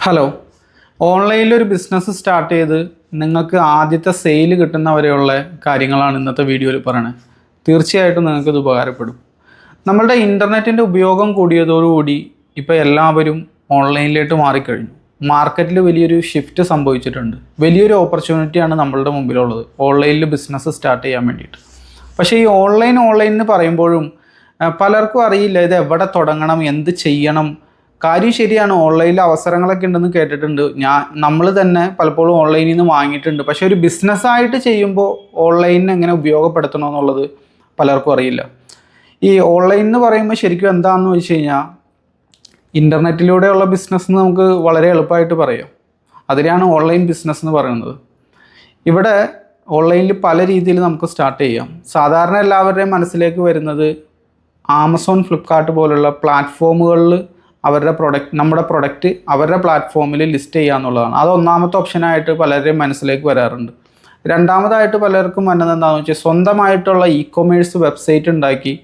Hello. ഓൺലൈനിലൊരു business start ചെയ്ത് നിങ്ങൾക്ക് ആദ്യത്തെ സെയിൽ കിട്ടുന്നവരെയുള്ള കാര്യങ്ങളാണ് ഇന്നത്തെ വീഡിയോയിൽ പറയുന്നത്. തീർച്ചയായിട്ടും നിങ്ങൾക്കിത് ഉപകാരപ്പെടും. നമ്മളുടെ ഇൻ്റർനെറ്റിൻ്റെ ഉപയോഗം കൂടിയതോടുകൂടി ഇപ്പോൾ എല്ലാവരും ഓൺലൈനിലേക്ക് മാറിക്കഴിഞ്ഞു. മാർക്കറ്റിൽ വലിയൊരു ഷിഫ്റ്റ് സംഭവിച്ചിട്ടുണ്ട്. വലിയൊരു ഓപ്പർച്യൂണിറ്റിയാണ് നമ്മളുടെ മുമ്പിലുള്ളത് ഓൺലൈനിൽ ബിസിനസ് സ്റ്റാർട്ട് ചെയ്യാൻ വേണ്ടിയിട്ട്. പക്ഷേ ഈ ഓൺലൈൻ എന്ന് പറയുമ്പോഴും പലർക്കും അറിയില്ല ഇത് എവിടെ തുടങ്ങണം, എന്ത് ചെയ്യണം. കാര്യം ശരിയാണ്, ഓൺലൈനിൽ അവസരങ്ങളൊക്കെ ഉണ്ടെന്ന് കേട്ടിട്ടുണ്ട്. നമ്മൾ തന്നെ പലപ്പോഴും ഓൺലൈനിൽ നിന്ന് വാങ്ങിയിട്ടുണ്ട്. പക്ഷേ ഒരു ബിസിനസ്സായിട്ട് ചെയ്യുമ്പോൾ ഓൺലൈനിനെ എങ്ങനെ ഉപയോഗപ്പെടുത്തണമെന്നുള്ളത് പലർക്കും അറിയില്ല. ഈ ഓൺലൈൻ എന്ന് പറയുമ്പോൾ ശരിക്കും എന്താണെന്ന് വെച്ച് കഴിഞ്ഞാൽ ഇൻ്റർനെറ്റിലൂടെയുള്ള ബിസിനസ് എന്ന് നമുക്ക് വളരെ എളുപ്പമായിട്ട് പറയാം. അതിനെയാണ് ഓൺലൈൻ ബിസിനസ് എന്ന് പറയുന്നത്. ഇവിടെ ഓൺലൈനിൽ പല രീതിയിൽ നമുക്ക് സ്റ്റാർട്ട് ചെയ്യാം. സാധാരണ എല്ലാവരുടെയും മനസ്സിലേക്ക് വരുന്നത് ആമസോൺ, ഫ്ലിപ്കാർട്ട് പോലുള്ള പ്ലാറ്റ്ഫോമുകളിൽ നമ്മുടെ പ്രൊഡക്റ്റ് അവരുടെ പ്ലാറ്റ്ഫോമിൽ ലിസ്റ്റ് ചെയ്യുക എന്നുള്ളതാണ്. അത് ഒന്നാമത്തെ ഓപ്ഷനായിട്ട് പലരുടെയും മനസ്സിലേക്ക് വരാറുണ്ട്. രണ്ടാമതായിട്ട് പലർക്കും വന്നത് എന്താണെന്ന് വെച്ചാൽ സ്വന്തമായിട്ടുള്ള ഇ-കൊമേഴ്സ് വെബ്സൈറ്റ് ഉണ്ടാക്കി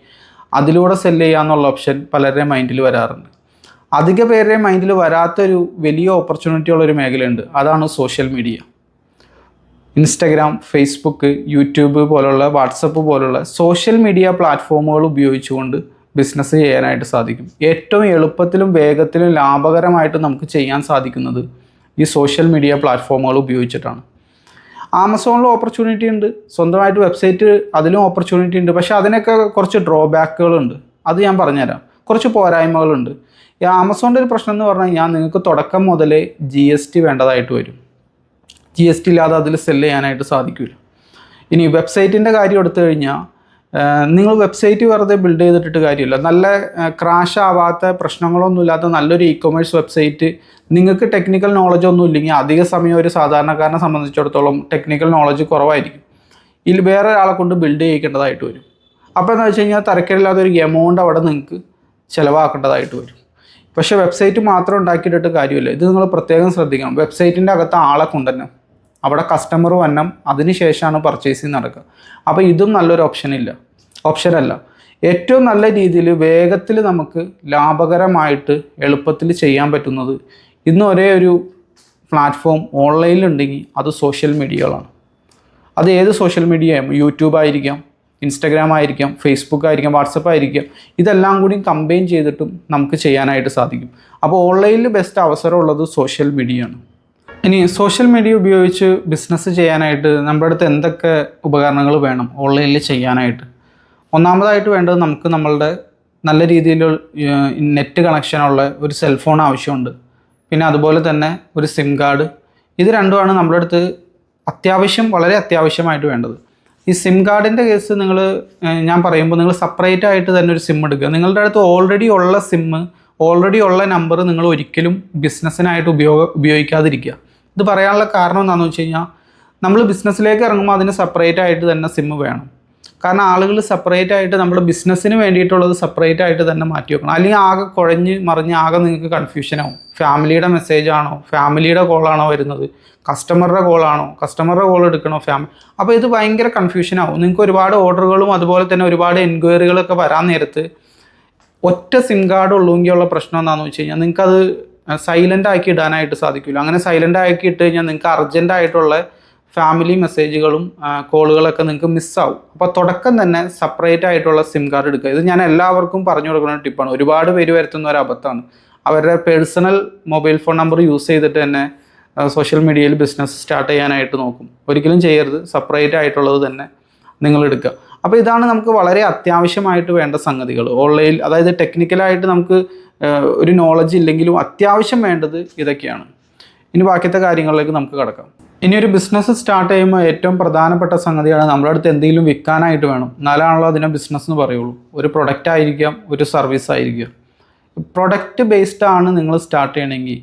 അതിലൂടെ സെല്ല് ചെയ്യുക എന്നുള്ള ഓപ്ഷൻ പലരുടെയും മൈൻഡിൽ വരാറുണ്ട്. അധിക പേരുടെയും മൈൻഡിൽ വരാത്തൊരു വലിയ ഓപ്പർച്യൂണിറ്റി ഉള്ളൊരു മേഖലയുണ്ട്. അതാണ് social media. Instagram, Facebook, YouTube പോലുള്ള, വാട്സപ്പ് പോലുള്ള സോഷ്യൽ മീഡിയ പ്ലാറ്റ്ഫോമുകൾ ഉപയോഗിച്ചുകൊണ്ട് ബിസിനസ് ചെയ്യാനായിട്ട് സാധിക്കും. ഏറ്റവും എളുപ്പത്തിലും വേഗത്തിലും ലാഭകരമായിട്ട് നമുക്ക് ചെയ്യാൻ സാധിക്കുന്നത് ഈ സോഷ്യൽ മീഡിയ പ്ലാറ്റ്ഫോമുകൾ ഉപയോഗിച്ചിട്ടാണ്. ആമസോണിലും ഓപ്പർച്യൂണിറ്റി ഉണ്ട്, സ്വന്തമായിട്ട് വെബ്സൈറ്റ് അതിലും ഓപ്പർച്യൂണിറ്റി ഉണ്ട്. പക്ഷേ അതിനൊക്കെ കുറച്ച് ഡ്രോബാക്കുകളുണ്ട്. അത് ഞാൻ പറഞ്ഞുതരാം. കുറച്ച് പോരായ്മകളുണ്ട്. ഈ ആമസോണിൻ്റെ ഒരു പ്രശ്നം എന്ന് പറഞ്ഞു കഴിഞ്ഞാൽ നിങ്ങൾക്ക് തുടക്കം മുതലേ GST വേണ്ടതായിട്ട് വരും. GST ഇല്ലാതെ അതിൽ സെല്ല് ചെയ്യാനായിട്ട് സാധിക്കില്ല. ഇനി വെബ്സൈറ്റിൻ്റെ കാര്യം എടുത്തു കഴിഞ്ഞാൽ നിങ്ങൾ വെബ്സൈറ്റ് വെറുതെ ബിൽഡ് ചെയ്തിട്ടിട്ട് കാര്യമില്ല. നല്ല ക്രാഷ് ആവാത്ത, പ്രശ്നങ്ങളൊന്നുമില്ലാത്ത നല്ലൊരു ഇ-കൊമേഴ്സ് വെബ്സൈറ്റ് നിങ്ങൾക്ക് ടെക്നിക്കൽ നോളജ് ഒന്നും ഇല്ലെങ്കിൽ അധിക സമയം ഒരു സാധാരണക്കാരനെ സംബന്ധിച്ചിടത്തോളം ടെക്നിക്കൽ നോളജ് കുറവായിരിക്കും. ഇതിൽ വേറെ ഒരാളെ കൊണ്ട് ബിൽഡ് ചെയ്യിക്കേണ്ടതായിട്ട് വരും. അപ്പോൾ എന്താ വെച്ച് കഴിഞ്ഞാൽ തരക്കേടില്ലാത്ത ഒരു എമൗണ്ട് അവിടെ നിങ്ങൾക്ക് ചിലവാക്കേണ്ടതായിട്ട് വരും. പക്ഷേ വെബ്സൈറ്റ് മാത്രം ഉണ്ടാക്കിയിട്ടിട്ട് കാര്യമില്ല. ഇത് നിങ്ങൾ പ്രത്യേകം ശ്രദ്ധിക്കണം. വെബ്സൈറ്റിൻ്റെ അകത്ത് ആളെ കൊണ്ടുവരണം, അവിടെ കസ്റ്റമർ വരണം, അതിന് ശേഷമാണ് പർച്ചേസിങ് നടക്കുക. അപ്പോൾ ഇതും നല്ലൊരു ഓപ്ഷനല്ല. ഏറ്റവും നല്ല രീതിയിൽ വേഗത്തിൽ നമുക്ക് ലാഭകരമായിട്ട് എളുപ്പത്തിൽ ചെയ്യാൻ പറ്റുന്നത് ഇന്ന് ഒരേ ഒരു പ്ലാറ്റ്ഫോം ഓൺലൈനിലുണ്ടെങ്കിൽ അത് സോഷ്യൽ മീഡിയകളാണ്. അത് ഏത് സോഷ്യൽ മീഡിയയും, യൂട്യൂബ് ആയിരിക്കാം, ഇൻസ്റ്റഗ്രാം ആയിരിക്കാം, ഫേസ്ബുക്ക് ആയിരിക്കാം, വാട്സപ്പ് ആയിരിക്കാം. ഇതെല്ലാം കൂടി കമ്പൈൻ ചെയ്തിട്ടും നമുക്ക് ചെയ്യാനായിട്ട് സാധിക്കും. അപ്പോൾ ഓൺലൈനിൽ ബെസ്റ്റ് അവസരമുള്ളത് സോഷ്യൽ മീഡിയയാണ്. ഇനി സോഷ്യൽ മീഡിയ ഉപയോഗിച്ച് ബിസിനസ് ചെയ്യാനായിട്ട് നമ്മുടെ അടുത്ത് എന്തൊക്കെ ഉപകരണങ്ങൾ വേണം ഓൺലൈനിൽ ചെയ്യാനായിട്ട്? ഒന്നാമതായിട്ട് വേണ്ടത് നമുക്ക് നമ്മളുടെ നല്ല രീതിയിൽ നെറ്റ് കണക്ഷനുള്ള ഒരു സെൽഫോൺ ആവശ്യമുണ്ട്. പിന്നെ അതുപോലെ തന്നെ ഒരു സിം കാർഡ്. ഇത് രണ്ടുമാണ് നമ്മുടെ അടുത്ത് വളരെ അത്യാവശ്യമായിട്ട് വേണ്ടത്. ഈ സിം കാർഡിൻ്റെ കേസ് ഞാൻ പറയുമ്പോൾ നിങ്ങൾ സെപ്പറേറ്റ് ആയിട്ട് തന്നെ ഒരു സിം എടുക്കുക. നിങ്ങളുടെ അടുത്ത് ഓൾറെഡി ഉള്ള നമ്പർ നിങ്ങൾ ഒരിക്കലും ബിസിനസ്സിനായിട്ട് ഉപയോഗിക്കാതിരിക്കുക. ഇത് പറയാനുള്ള കാരണം എന്താണെന്ന് വെച്ച് കഴിഞ്ഞാൽ നമ്മൾ ബിസിനസ്സിലേക്ക് ഇറങ്ങുമ്പോൾ അതിന് സെപ്പറേറ്റ് ആയിട്ട് തന്നെ സിം വേണം. കാരണം ആളുകൾ സെപ്പറേറ്റ് ആയിട്ട് നമ്മുടെ ബിസിനസ്സിന് വേണ്ടിയിട്ടുള്ളത് സെപ്പറേറ്റ് ആയിട്ട് തന്നെ മാറ്റി വെക്കണം. അല്ലെങ്കിൽ ആകെ കുഴഞ്ഞ് മറിഞ്ഞ് ആകെ നിങ്ങൾക്ക് കൺഫ്യൂഷനാവും. ഫാമിലിയുടെ മെസ്സേജാണോ, ഫാമിലിയുടെ കോളാണോ വരുന്നത്, കസ്റ്റമറുടെ കോൾ എടുക്കണോ അപ്പോൾ ഇത് ഭയങ്കര കൺഫ്യൂഷനാവും. നിങ്ങൾക്ക് ഒരുപാട് ഓർഡറുകളും അതുപോലെ തന്നെ ഒരുപാട് എൻക്വയറികളൊക്കെ വരാൻ നേരത്ത് ഒറ്റ സിം കാർഡ് ഉള്ളെങ്കിലുള്ള പ്രശ്നം എന്താണെന്ന് വെച്ച് കഴിഞ്ഞാൽ നിങ്ങൾക്കത് സൈലൻ്റ് ആക്കി ഇടാനായിട്ട് സാധിക്കില്ല. അങ്ങനെ സൈലൻ്റ് ആക്കി ഇട്ട് കഴിഞ്ഞാൽ നിങ്ങൾക്ക് അർജൻറ്റായിട്ടുള്ള ഫാമിലി മെസ്സേജുകളും കോളുകളൊക്കെ നിങ്ങൾക്ക് മിസ്സാവും. അപ്പോൾ തുടക്കം തന്നെ സെപ്പറേറ്റ് ആയിട്ടുള്ള സിം കാർഡ് എടുക്കുക. ഇത് ഞാൻ എല്ലാവർക്കും പറഞ്ഞു കൊടുക്കുന്ന ടിപ്പാണ്. ഒരുപാട് പേര് വരുത്തുന്ന ഒരു അബദ്ധമാണ്. അവരുടെ personal mobile phone number use ചെയ്തിട്ട് തന്നെ സോഷ്യൽ മീഡിയയിൽ ബിസിനസ് സ്റ്റാർട്ട് ചെയ്യാനായിട്ട് നോക്കും. ഒരിക്കലും ചെയ്യരുത്. സെപ്പറേറ്റ് ആയിട്ടുള്ളത് തന്നെ നിങ്ങൾ എടുക്കുക. അപ്പോൾ ഇതാണ് നമുക്ക് വളരെ അത്യാവശ്യമായിട്ട് വേണ്ട സംഗതികൾ ഓൺലൈൻ. അതായത് ടെക്നിക്കലായിട്ട് നമുക്ക് ഒരു നോളജ് ഇല്ലെങ്കിലും അത്യാവശ്യം വേണ്ടത് ഇതൊക്കെയാണ്. ഇനി ബാക്കിയത്തെ കാര്യങ്ങളിലേക്ക് നമുക്ക് കടക്കാം. ഇനി ഒരു ബിസിനസ് സ്റ്റാർട്ട് ചെയ്യുമ്പോൾ ഏറ്റവും പ്രധാനപ്പെട്ട സംഗതിയാണ് നമ്മുടെ അടുത്ത് എന്തെങ്കിലും വിൽക്കാനായിട്ട് വേണം. എന്നാലാണല്ലോ അതിനെ ബിസിനസ് എന്ന് പറയുള്ളൂ. ഒരു പ്രൊഡക്റ്റ് ആയിരിക്കാം, ഒരു സർവീസ് ആയിരിക്കാം. പ്രൊഡക്റ്റ് ബേസ്ഡ് ആണ് നിങ്ങൾ സ്റ്റാർട്ട് ചെയ്യണമെങ്കിൽ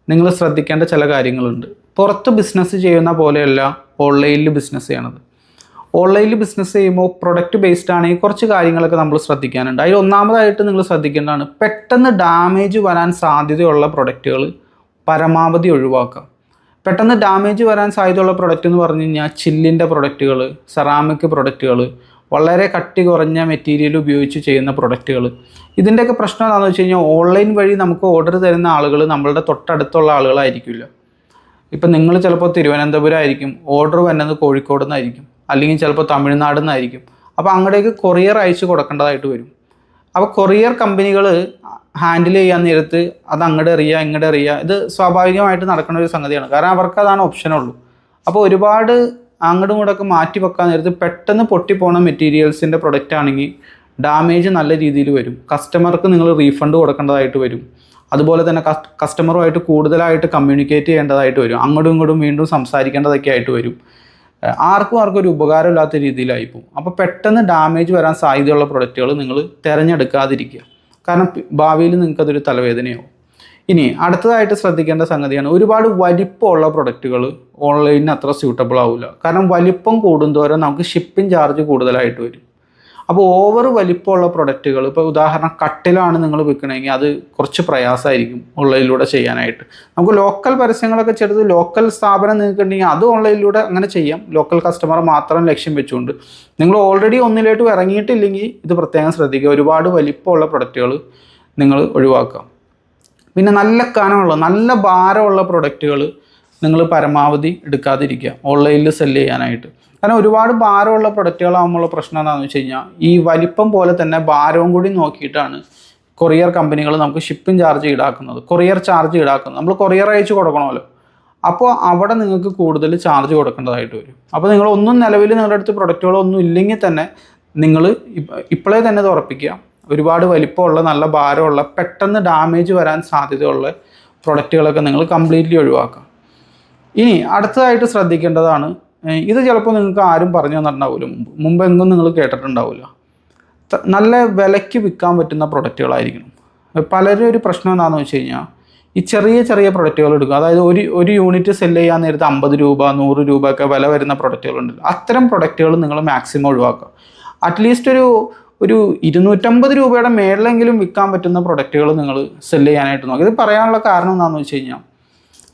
നിങ്ങൾ ശ്രദ്ധിക്കേണ്ട ചില കാര്യങ്ങളുണ്ട്. പുറത്ത് ബിസിനസ് ചെയ്യുന്ന പോലെയല്ല ഓൺലൈനിൽ ബിസിനസ് ചെയ്യണത്. ഓൺലൈനിൽ ബിസിനസ് ചെയ്യുമ്പോൾ പ്രൊഡക്റ്റ് ബേസ്ഡ് ആണെങ്കിൽ കുറച്ച് കാര്യങ്ങളൊക്കെ നമ്മൾ ശ്രദ്ധിക്കാനുണ്ട്. അതിൽ ഒന്നാമതായിട്ട് നിങ്ങൾ ശ്രദ്ധിക്കേണ്ടതാണ് പെട്ടെന്ന് ഡാമേജ് വരാൻ സാധ്യതയുള്ള പ്രൊഡക്റ്റുകൾ പരമാവധി ഒഴിവാക്കുക. പെട്ടെന്ന് ഡാമേജ് വരാൻ സാധ്യതയുള്ള പ്രൊഡക്റ്റ് എന്ന് പറഞ്ഞു കഴിഞ്ഞാൽ ചില്ലിൻ്റെ പ്രൊഡക്റ്റുകൾ, സെറാമിക് പ്രൊഡക്റ്റുകൾ, വളരെ കട്ടി കുറഞ്ഞ മെറ്റീരിയൽ ഉപയോഗിച്ച് ചെയ്യുന്ന പ്രൊഡക്റ്റുകൾ. ഇതിൻ്റെയൊക്കെ പ്രശ്നം എന്താണെന്ന് വെച്ച് കഴിഞ്ഞാൽ ഓൺലൈൻ വഴി നമുക്ക് ഓർഡർ തരുന്ന ആളുകൾ നമ്മളുടെ തൊട്ടടുത്തുള്ള ആളുകളായിരിക്കില്ല. ഇപ്പം നിങ്ങൾ ചിലപ്പോൾ തിരുവനന്തപുരം ആയിരിക്കും, ഓർഡർ വരുന്നത് കോഴിക്കോട് നിന്നായിരിക്കും, അല്ലെങ്കിൽ ചിലപ്പോൾ തമിഴ്നാട് നിന്നായിരിക്കും. അപ്പോൾ അങ്ങോട്ടേക്ക് കൊറിയർ അയച്ച് കൊടുക്കേണ്ടതായിട്ട് വരും. അപ്പോൾ കൊറിയർ കമ്പനികൾ ഹാൻഡിൽ ചെയ്യാൻ നേരത്ത് അത് അങ്ങോട്ട് എറിയുക ഇങ്ങോട്ട് എറിയുക, ഇത് സ്വാഭാവികമായിട്ട് നടക്കുന്ന ഒരു സംഗതിയാണ്. കാരണം അവർക്ക് അതാണ് ഓപ്ഷനുള്ളൂ. അപ്പോൾ ഒരുപാട് അങ്ങോട്ടും ഇങ്ങോട്ടൊക്കെ മാറ്റി വെക്കാൻ നേരത്ത് പെട്ടെന്ന് പൊട്ടിപ്പോണ മെറ്റീരിയൽസിൻ്റെ പ്രൊഡക്റ്റ് ആണെങ്കിൽ ഡാമേജ് നല്ല രീതിയിൽ വരും. കസ്റ്റമർക്ക് നിങ്ങൾ റീഫണ്ട് കൊടുക്കേണ്ടതായിട്ട് വരും. അതുപോലെ തന്നെ കസ്റ്റമറുമായിട്ട് കൂടുതലായിട്ട് കമ്മ്യൂണിക്കേറ്റ് ചെയ്യേണ്ടതായിട്ട് വരും. അങ്ങോട്ടും ഇങ്ങോട്ടും വീണ്ടും സംസാരിക്കേണ്ടതൊക്കെ ആയിട്ട് വരും. ആർക്കും ഒരു ഉപകാരമില്ലാത്ത രീതിയിലായിപ്പോവും. അപ്പോൾ പെട്ടെന്ന് ഡാമേജ് വരാൻ സാധ്യതയുള്ള പ്രൊഡക്റ്റുകൾ നിങ്ങൾ തിരഞ്ഞെടുക്കാതിരിക്കുക. കാരണം ഭാവിയിൽ നിങ്ങൾക്കതൊരു തലവേദനയാവും. ഇനി അടുത്തതായിട്ട് ശ്രദ്ധിക്കേണ്ട സംഗതിയാണ്, ഒരുപാട് വലിപ്പമുള്ള പ്രൊഡക്റ്റുകൾ ഓൺലൈനിന് അത്ര സ്യൂട്ടബിൾ ആവില്ല. കാരണം വലിപ്പം കൂടുന്തോറും നമുക്ക് ഷിപ്പിംഗ് ചാർജ് കൂടുതലായിട്ട് വരും. അപ്പോൾ ഓവർ വലിപ്പമുള്ള പ്രൊഡക്റ്റുകൾ, ഇപ്പോൾ ഉദാഹരണം കട്ടിലാണ് നിങ്ങൾ വിൽക്കണമെങ്കിൽ അത് കുറച്ച് പ്രയാസമായിരിക്കും ഓൺലൈനിലൂടെ ചെയ്യാനായിട്ട്. നമുക്ക് ലോക്കൽ പരസ്യങ്ങളൊക്കെ ചെയ്ത് ലോക്കൽ സ്ഥാപനം നിൽക്കുന്നുണ്ടെങ്കിൽ അത് ഓൺലൈനിലൂടെ അങ്ങനെ ചെയ്യാം, ലോക്കൽ കസ്റ്റമറെ മാത്രം ലക്ഷ്യം വെച്ചുകൊണ്ട്. നിങ്ങൾ ഓൾറെഡി ഒന്നിലോട്ട് ഇറങ്ങിയിട്ടില്ലെങ്കിൽ ഇത് പ്രത്യേകം ശ്രദ്ധിക്കുക. ഒരുപാട് വലിപ്പമുള്ള പ്രൊഡക്റ്റുകൾ നിങ്ങൾ ഒഴിവാക്കുക. പിന്നെ നല്ല കനമുള്ള നല്ല ഭാരമുള്ള പ്രൊഡക്റ്റുകൾ നിങ്ങൾ പരമാവധി എടുക്കാതിരിക്കുക ഓൺലൈനിൽ സെല്ല് ചെയ്യാനായിട്ട്. കാരണം ഒരുപാട് ഭാരമുള്ള പ്രൊഡക്റ്റുകളാകുമ്പോൾ പ്രശ്നം എന്താണെന്ന് വെച്ച് കഴിഞ്ഞാൽ ഈ വലിപ്പം പോലെ തന്നെ ഭാരവും കൂടി നോക്കിയിട്ടാണ് കൊറിയർ കമ്പനികൾ നമുക്ക് ഷിപ്പിംഗ് ചാർജ് ഈടാക്കുന്നത്, കൊറിയർ ചാർജ് ഈടാക്കുന്നത്. നമ്മൾ കൊറിയർ അയച്ച് കൊടുക്കണമല്ലോ. അപ്പോൾ അവിടെ നിങ്ങൾക്ക് കൂടുതൽ ചാർജ് കൊടുക്കേണ്ടതായിട്ട് വരും. അപ്പോൾ നിങ്ങളൊന്നും നിലവിൽ നിങ്ങളുടെ അടുത്ത് പ്രൊഡക്റ്റുകളൊന്നും ഇല്ലെങ്കിൽ തന്നെ നിങ്ങൾ ഇപ്പോഴേ തന്നെ ഇത് ഉറപ്പിക്കുക. ഒരുപാട് വലിപ്പമുള്ള നല്ല ഭാരമുള്ള പെട്ടെന്ന് ഡാമേജ് വരാൻ സാധ്യതയുള്ള പ്രൊഡക്റ്റുകളൊക്കെ നിങ്ങൾ കംപ്ലീറ്റ്ലി ഒഴിവാക്കുക. ഇനി അടുത്തതായിട്ട് ശ്രദ്ധിക്കേണ്ടതാണ്, ഇത് ചിലപ്പോൾ നിങ്ങൾക്ക് ആരും പറഞ്ഞു തന്നിട്ടുണ്ടാവില്ല, മുമ്പെങ്ങും നിങ്ങൾ കേട്ടിട്ടുണ്ടാവില്ല. നല്ല വിലയ്ക്ക് വിൽക്കാൻ പറ്റുന്ന പ്രൊഡക്റ്റുകളായിരിക്കണം. പലരും ഒരു പ്രശ്നം എന്താണെന്ന് വെച്ച് കഴിഞ്ഞാൽ ഈ ചെറിയ ചെറിയ പ്രൊഡക്റ്റുകൾ എടുക്കുക. അതായത് ഒരു യൂണിറ്റ് സെല്ല് ചെയ്യാൻ നേരത്ത് 50 രൂപ 100 രൂപ ഒക്കെ വില വരുന്ന പ്രൊഡക്റ്റുകളുണ്ട്. അത്തരം പ്രൊഡക്റ്റുകൾ നിങ്ങൾ മാക്സിമം ഒഴിവാക്കുക. അറ്റ്ലീസ്റ്റ് ഒരു 250 രൂപയുടെ മേളിലെങ്കിലും വിൽക്കാൻ പറ്റുന്ന പ്രൊഡക്റ്റുകൾ നിങ്ങൾ സെല്ല് ചെയ്യാനായിട്ട് നോക്കുക. ഇത് പറയാനുള്ള കാരണം എന്താണെന്ന് വെച്ച് കഴിഞ്ഞാൽ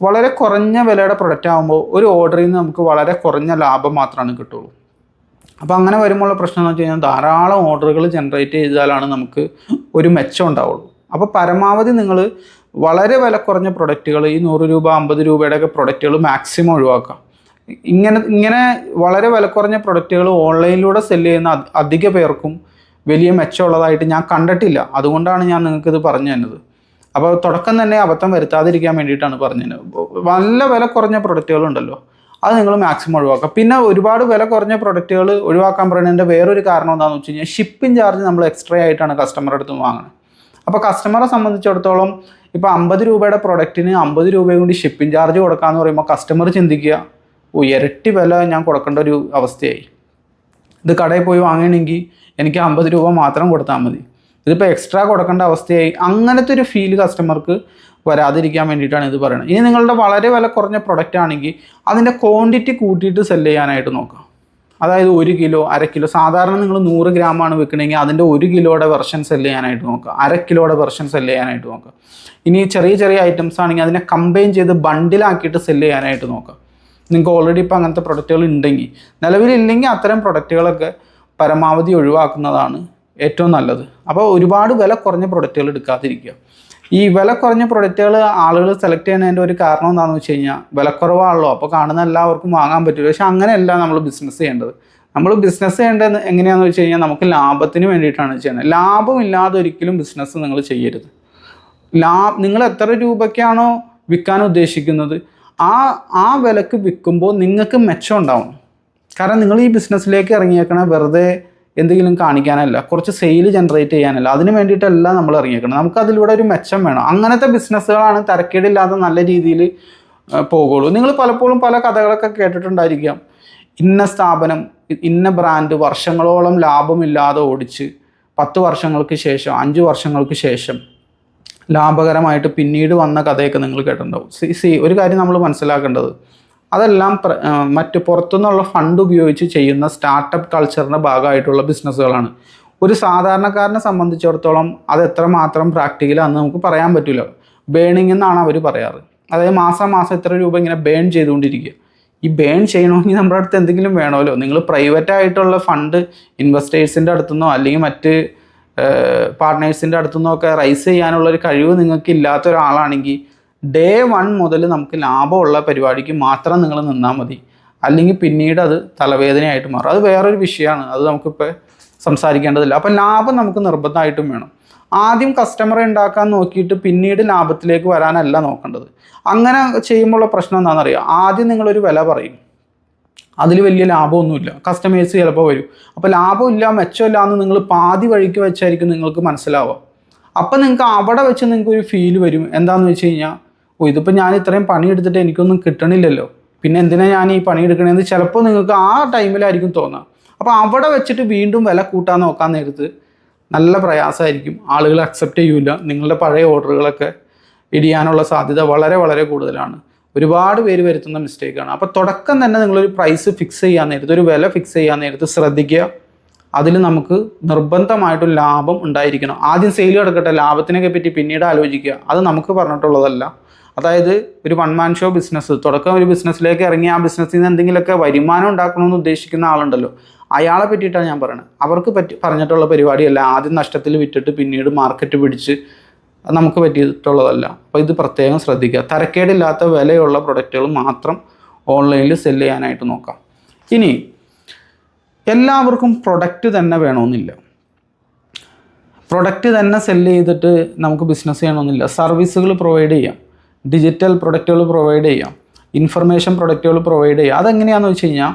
വളരെ കുറഞ്ഞ വിലയുടെ പ്രൊഡക്റ്റ് ആകുമ്പോൾ ഒരു ഓർഡറിൽ നിന്ന് നമുക്ക് വളരെ കുറഞ്ഞ ലാഭം മാത്രമാണ് കിട്ടുള്ളൂ. അപ്പോൾ അങ്ങനെ വരുമ്പോഴുള്ള പ്രശ്നം എന്ന് വെച്ച് കഴിഞ്ഞാൽ ധാരാളം ഓർഡറുകൾ ജനറേറ്റ് ചെയ്താലാണ് നമുക്ക് ഒരു മെച്ചം ഉണ്ടാവുള്ളൂ. അപ്പോൾ പരമാവധി നിങ്ങൾ വളരെ വില കുറഞ്ഞ പ്രൊഡക്റ്റുകൾ, ഈ 100 രൂപ 50 രൂപയുടെയൊക്കെ പ്രൊഡക്റ്റുകൾ മാക്സിമം ഒഴിവാക്കാം. ഇങ്ങനെ വളരെ വില കുറഞ്ഞ പ്രൊഡക്റ്റുകൾ ഓൺലൈനിലൂടെ സെല്ല് ചെയ്യുന്ന അധിക പേർക്കും വലിയ മെച്ചമുള്ളതായിട്ട് ഞാൻ കണ്ടിട്ടില്ല. അതുകൊണ്ടാണ് ഞാൻ നിങ്ങൾക്കിത് പറഞ്ഞു തന്നത്. അപ്പോൾ തുടക്കം തന്നെ അബദ്ധം വരുത്താതിരിക്കാൻ വേണ്ടിയിട്ടാണ് പറഞ്ഞത്. നല്ല വില കുറഞ്ഞ പ്രൊഡക്റ്റുകളുണ്ടല്ലോ, അത് നിങ്ങൾ മാക്സിമം ഒഴിവാക്കുക. പിന്നെ ഒരുപാട് വില കുറഞ്ഞ പ്രൊഡക്റ്റുകൾ ഒഴിവാക്കാൻ പറയുന്നതിൻ്റെ വേറൊരു കാരണം എന്താണെന്ന് വെച്ച് കഴിഞ്ഞാൽ ഷിപ്പിംഗ് ചാർജ് നമ്മൾ എക്സ്ട്രാ ആയിട്ടാണ് കസ്റ്റമറുടെ അടുത്ത് വാങ്ങുന്നത്. അപ്പോൾ കസ്റ്റമറെ സംബന്ധിച്ചിടത്തോളം ഇപ്പോൾ 50 രൂപയുടെ പ്രൊഡക്റ്റിന് 50 രൂപയും കൂടി ഷിപ്പിംഗ് ചാർജ് കൊടുക്കാമെന്ന് പറയുമ്പോൾ കസ്റ്റമർ ചിന്തിക്കുക, ഇരട്ടി വില ഞാൻ കൊടുക്കേണ്ട ഒരു അവസ്ഥയായി. ഇത് കടയിൽ പോയി വാങ്ങണമെങ്കിൽ എനിക്ക് 50 രൂപ മാത്രം കൊടുത്താൽ മതി, ഇതിപ്പോൾ എക്സ്ട്രാ കൊടുക്കേണ്ട അവസ്ഥയായി. അങ്ങനത്തെ ഒരു ഫീൽ കസ്റ്റമർക്ക് വരാതിരിക്കാൻ വേണ്ടിയിട്ടാണ് ഇത് പറയുന്നത്. ഇനി നിങ്ങളുടെ വളരെ വില കുറഞ്ഞ പ്രൊഡക്റ്റ് ആണെങ്കിൽ അതിൻ്റെ ക്വാണ്ടിറ്റി കൂട്ടിയിട്ട് സെല്ല് ചെയ്യാനായിട്ട് നോക്കുക. അതായത് 1 കിലോ 1/2 കിലോ, സാധാരണ നിങ്ങൾ 100 ഗ്രാമാണ് വിൽക്കണമെങ്കിൽ അതിൻ്റെ 1 കിലോയുടെ വെർഷൻ സെല്ല് ചെയ്യാനായിട്ട് നോക്കുക, 1/2 കിലോയുടെ വെർഷൻ സെല്ല് ചെയ്യാനായിട്ട് നോക്കുക. ഇനി ചെറിയ ചെറിയ ഐറ്റംസ് ആണെങ്കിൽ അതിനെ കമ്പൈൻ ചെയ്ത് ബണ്ടിലാക്കിയിട്ട് സെല്ല് ചെയ്യാനായിട്ട് നോക്കുക. നിങ്ങൾക്ക് ഓൾറെഡി ഇപ്പോൾ അങ്ങനത്തെ പ്രൊഡക്റ്റുകൾ ഉണ്ടെങ്കിൽ, നിലവിലില്ലെങ്കിൽ അത്തരം പ്രൊഡക്റ്റുകളൊക്കെ പരമാവധി ഒഴിവാക്കുന്നതാണ് ഏറ്റവും നല്ലത്. അപ്പോൾ ഒരുപാട് വില കുറഞ്ഞ പ്രൊഡക്റ്റുകൾ എടുക്കാതിരിക്കുക. ഈ വില കുറഞ്ഞ പ്രൊഡക്റ്റുകൾ ആളുകൾ സെലക്ട് ചെയ്യുന്നതിൻ്റെ ഒരു കാരണം എന്താണെന്ന് വെച്ച് കഴിഞ്ഞാൽ വിലക്കുറവാണല്ലോ, അപ്പോൾ കാണുന്ന എല്ലാവർക്കും വാങ്ങാൻ പറ്റില്ല. പക്ഷേ അങ്ങനെയല്ല നമ്മൾ ബിസിനസ് ചെയ്യേണ്ടത്. നമ്മൾ ബിസിനസ് ചെയ്യേണ്ടത് എങ്ങനെയാണെന്ന് വെച്ച് കഴിഞ്ഞാൽ നമുക്ക് ലാഭത്തിന് വേണ്ടിയിട്ടാണ് ചെയ്യുന്നത്. ലാഭമില്ലാതെ ഒരിക്കലും ബിസിനസ് നിങ്ങൾ ചെയ്യരുത്. നിങ്ങൾ എത്ര രൂപയ്ക്കാണോ വിൽക്കാൻ ഉദ്ദേശിക്കുന്നത് ആ വിലക്ക് വിൽക്കുമ്പോൾ നിങ്ങൾക്ക് മെച്ചം ഉണ്ടാവും. കാരണം നിങ്ങൾ ഈ ബിസിനസ്സിലേക്ക് ഇറങ്ങിയേക്കണ വെറുതെ എന്തെങ്കിലും കാണിക്കാനല്ല, കുറച്ച് സെയിൽ ജനറേറ്റ് ചെയ്യാനല്ല, അതിന് വേണ്ടിയിട്ടല്ല നമ്മൾ ഇറങ്ങിയേക്കണം. നമുക്കതിലൂടെ ഒരു മെച്ചം വേണം. അങ്ങനത്തെ ബിസിനസ്സുകളാണ് തരക്കേടില്ലാതെ നല്ല രീതിയിൽ പോകുള്ളൂ. നിങ്ങൾ പലപ്പോഴും പല കഥകളൊക്കെ കേട്ടിട്ടുണ്ടായിരിക്കാം. ഇന്ന സ്ഥാപനം, ഇന്ന ബ്രാൻഡ് വർഷങ്ങളോളം ലാഭമില്ലാതെ ഓടിച്ച് 10 വർഷങ്ങൾക്ക് ശേഷം 5 വർഷങ്ങൾക്ക് ശേഷം ലാഭകരമായിട്ട് പിന്നീട് വന്ന കഥയൊക്കെ നിങ്ങൾ കേട്ടിട്ടുണ്ടാവും. ഒരു കാര്യം നമ്മൾ മനസ്സിലാക്കേണ്ടത്, അതെല്ലാം മറ്റ് പുറത്തുനിന്നുള്ള ഫണ്ട് ഉപയോഗിച്ച് ചെയ്യുന്ന സ്റ്റാർട്ടപ്പ് കൾച്ചറിൻ്റെ ഭാഗമായിട്ടുള്ള ബിസിനസ്സുകളാണ്. ഒരു സാധാരണക്കാരനെ സംബന്ധിച്ചിടത്തോളം അത് എത്രമാത്രം പ്രാക്ടിക്കലാണെന്ന് നമുക്ക് പറയാൻ പറ്റില്ല. ബേണിംഗ് എന്നാണ് അവർ പറയാറ്. അതായത് മാസം ഇത്ര രൂപ ഇങ്ങനെ ബേൺ ചെയ്തുകൊണ്ടിരിക്കുക. ഈ ബേൺ ചെയ്യണമെങ്കിൽ നമ്മുടെ അടുത്ത് എന്തെങ്കിലും വേണമല്ലോ. നിങ്ങൾ പ്രൈവറ്റ് ആയിട്ടുള്ള ഫണ്ട് ഇൻവെസ്റ്റേഴ്സിൻ്റെ അടുത്തുനിന്നോ അല്ലെങ്കിൽ മറ്റ് പാർട്ട്നേഴ്സിൻ്റെ അടുത്തുനിന്നോ ഒക്കെ റൈസ് ചെയ്യാനുള്ളൊരു കഴിവ് നിങ്ങൾക്ക് ഇല്ലാത്ത ഒരാളാണെങ്കിൽ ഡേ 1 മുതൽ നമുക്ക് ലാഭമുള്ള പരിപാടിക്ക് മാത്രം നിങ്ങൾ നിന്നാൽ മതി. അല്ലെങ്കിൽ പിന്നീട് അത് തലവേദനയായിട്ട് മാറും. അത് വേറൊരു വിഷയമാണ്, അത് നമുക്കിപ്പോൾ സംസാരിക്കേണ്ടതില്ല. അപ്പം ലാഭം നമുക്ക് നിർബന്ധമായിട്ടും വേണം. ആദ്യം കസ്റ്റമറെ ഉണ്ടാക്കാൻ നോക്കിയിട്ട് പിന്നീട് ലാഭത്തിലേക്ക് വരാനല്ല നോക്കേണ്ടത്. അങ്ങനെ ചെയ്യുമ്പോഴുള്ള പ്രശ്നം എന്താണെന്നറിയാം, ആദ്യം നിങ്ങളൊരു വില പറയും, അതിൽ വലിയ ലാഭമൊന്നുമില്ല, കസ്റ്റമേഴ്സ് ചിലപ്പോൾ വരും. അപ്പോൾ ലാഭമില്ല മെച്ചമില്ല എന്ന് നിങ്ങൾ പാതി വഴിക്ക് വെച്ചായിരിക്കും നിങ്ങൾക്ക് മനസ്സിലാവുക. അപ്പം നിങ്ങൾക്ക് അവിടെ വെച്ച് നിങ്ങൾക്കൊരു ഫീൽ വരും. എന്താണെന്ന് വെച്ച് കഴിഞ്ഞാൽ, ഇതിപ്പോൾ ഞാൻ ഇത്രയും പണിയെടുത്തിട്ട് എനിക്കൊന്നും കിട്ടണില്ലല്ലോ, പിന്നെ എന്തിനാണ് ഞാൻ ഈ പണിയെടുക്കണേന്ന് ചിലപ്പോൾ നിങ്ങൾക്ക് ആ ടൈമിലായിരിക്കും തോന്നുക. അപ്പോൾ അവിടെ വെച്ചിട്ട് വീണ്ടും വില കൂട്ടാൻ നോക്കാൻ നേരത്ത് നല്ല പ്രയാസമായിരിക്കും. ആളുകൾ അക്സെപ്റ്റ് ചെയ്യൂല. നിങ്ങളുടെ പഴയ ഓർഡറുകളൊക്കെ ഇടിയാനുള്ള സാധ്യത വളരെ വളരെ കൂടുതലാണ്. ഒരുപാട് പേര് വരുത്തുന്ന മിസ്റ്റേക്കാണ്. അപ്പോൾ തുടക്കം തന്നെ നിങ്ങളൊരു പ്രൈസ് ഫിക്സ് ചെയ്യാൻ നേരത്ത്, ഒരു വില ഫിക്സ് ചെയ്യാൻ നേരത്ത് ശ്രദ്ധിക്കുക. അതിൽ നമുക്ക് നിർബന്ധമായിട്ടും ലാഭം ഉണ്ടായിരിക്കണം. ആദ്യം സെയിൽ കിടക്കട്ടെ, ലാഭത്തിനൊക്കെ പറ്റി പിന്നീട് ആലോചിക്കുക. അത് നമുക്ക് പറഞ്ഞിട്ടുള്ളതല്ല. അതായത് ഒരു 1 മാൻ ഷോ ബിസിനസ്, തുടക്കം ഒരു ബിസിനസ്സിലേക്ക് ഇറങ്ങി ആ ബിസിനസ്സിൽ നിന്ന് എന്തെങ്കിലുമൊക്കെ വരുമാനം ഉണ്ടാക്കണമെന്ന് ഉദ്ദേശിക്കുന്ന ആളുണ്ടല്ലോ, അയാളെ പറ്റിയിട്ടാണ് ഞാൻ പറയുന്നത്. അവർക്ക് പറഞ്ഞിട്ടുള്ള പരിപാടിയല്ല ആദ്യം നഷ്ടത്തിൽ വിറ്റിട്ട് പിന്നീട് മാർക്കറ്റ് പിടിച്ച്, നമുക്ക് പറ്റിയിട്ടുള്ളതല്ല. അപ്പോൾ ഇത് പ്രത്യേകം ശ്രദ്ധിക്കുക. തരക്കേടില്ലാത്ത വിലയുള്ള പ്രൊഡക്റ്റുകൾ മാത്രം ഓൺലൈനിൽ സെല്ല് ചെയ്യാനായിട്ട് നോക്കാം. ഇനി എല്ലാവർക്കും പ്രൊഡക്റ്റ് തന്നെ വേണമെന്നില്ല. പ്രൊഡക്റ്റ് തന്നെ സെല്ല് ചെയ്തിട്ട് നമുക്ക് ബിസിനസ് ചെയ്യണമെന്നില്ല. സർവീസുകൾ പ്രൊവൈഡ് ചെയ്യാം, ഡിജിറ്റൽ പ്രൊഡക്റ്റുകൾ പ്രൊവൈഡ് ചെയ്യാം, ഇൻഫർമേഷൻ പ്രൊഡക്റ്റുകൾ പ്രൊവൈഡ് ചെയ്യാം. അതെങ്ങനെയാണെന്ന് വെച്ച് കഴിഞ്ഞാൽ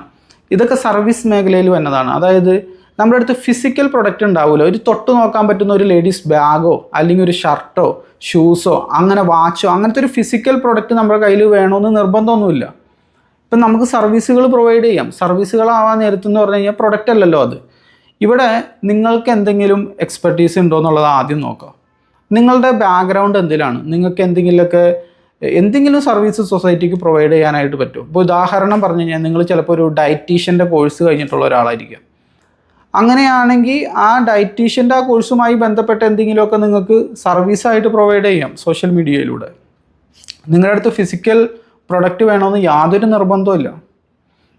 ഇതൊക്കെ സർവീസ് മേഖലയിൽ വന്നതാണ്. അതായത് നമ്മുടെ അടുത്ത് ഫിസിക്കൽ പ്രൊഡക്റ്റ് ഉണ്ടാവില്ല. ഒരു തൊട്ട് നോക്കാൻ പറ്റുന്ന ഒരു ലേഡീസ് ബാഗോ അല്ലെങ്കിൽ ഒരു ഷർട്ടോ ഷൂസോ അങ്ങനെ വാച്ചോ അങ്ങനത്തെ ഒരു ഫിസിക്കൽ പ്രൊഡക്റ്റ് നമ്മുടെ കയ്യിൽ വേണമെന്ന് നിർബന്ധമൊന്നുമില്ല. ഇപ്പം നമുക്ക് സർവീസുകൾ പ്രൊവൈഡ് ചെയ്യാം. സർവീസുകളാവാൻ നേരത്തെന്ന് പറഞ്ഞു കഴിഞ്ഞാൽ പ്രൊഡക്റ്റ് അല്ലല്ലോ അത്. ഇവിടെ നിങ്ങൾക്ക് എന്തെങ്കിലും എക്സ്പെർട്ടീസ് ഉണ്ടോ എന്നുള്ളത് ആദ്യം നോക്കാം. നിങ്ങളുടെ ബാക്ക്ഗ്രൗണ്ട് എന്തിലാണ്, നിങ്ങൾക്ക് എന്തെങ്കിലും സർവീസ് സൊസൈറ്റിക്ക് പ്രൊവൈഡ് ചെയ്യാനായിട്ട് പറ്റും. ഇപ്പോൾ ഉദാഹരണം പറഞ്ഞു കഴിഞ്ഞാൽ നിങ്ങൾ ചിലപ്പോൾ ഒരു ഡയറ്റീഷ്യൻ്റെ കോഴ്സ് കഴിഞ്ഞിട്ടുള്ള ഒരാളായിരിക്കും. അങ്ങനെയാണെങ്കിൽ ആ ഡയറ്റീഷ്യൻ്റെ ആ കോഴ്സുമായി ബന്ധപ്പെട്ട എന്തെങ്കിലുമൊക്കെ നിങ്ങൾക്ക് സർവീസായിട്ട് പ്രൊവൈഡ് ചെയ്യാം സോഷ്യൽ മീഡിയയിലൂടെ. നിങ്ങളുടെ അടുത്ത് ഫിസിക്കൽ പ്രൊഡക്റ്റ് വേണമെന്ന് യാതൊരു നിർബന്ധമില്ല.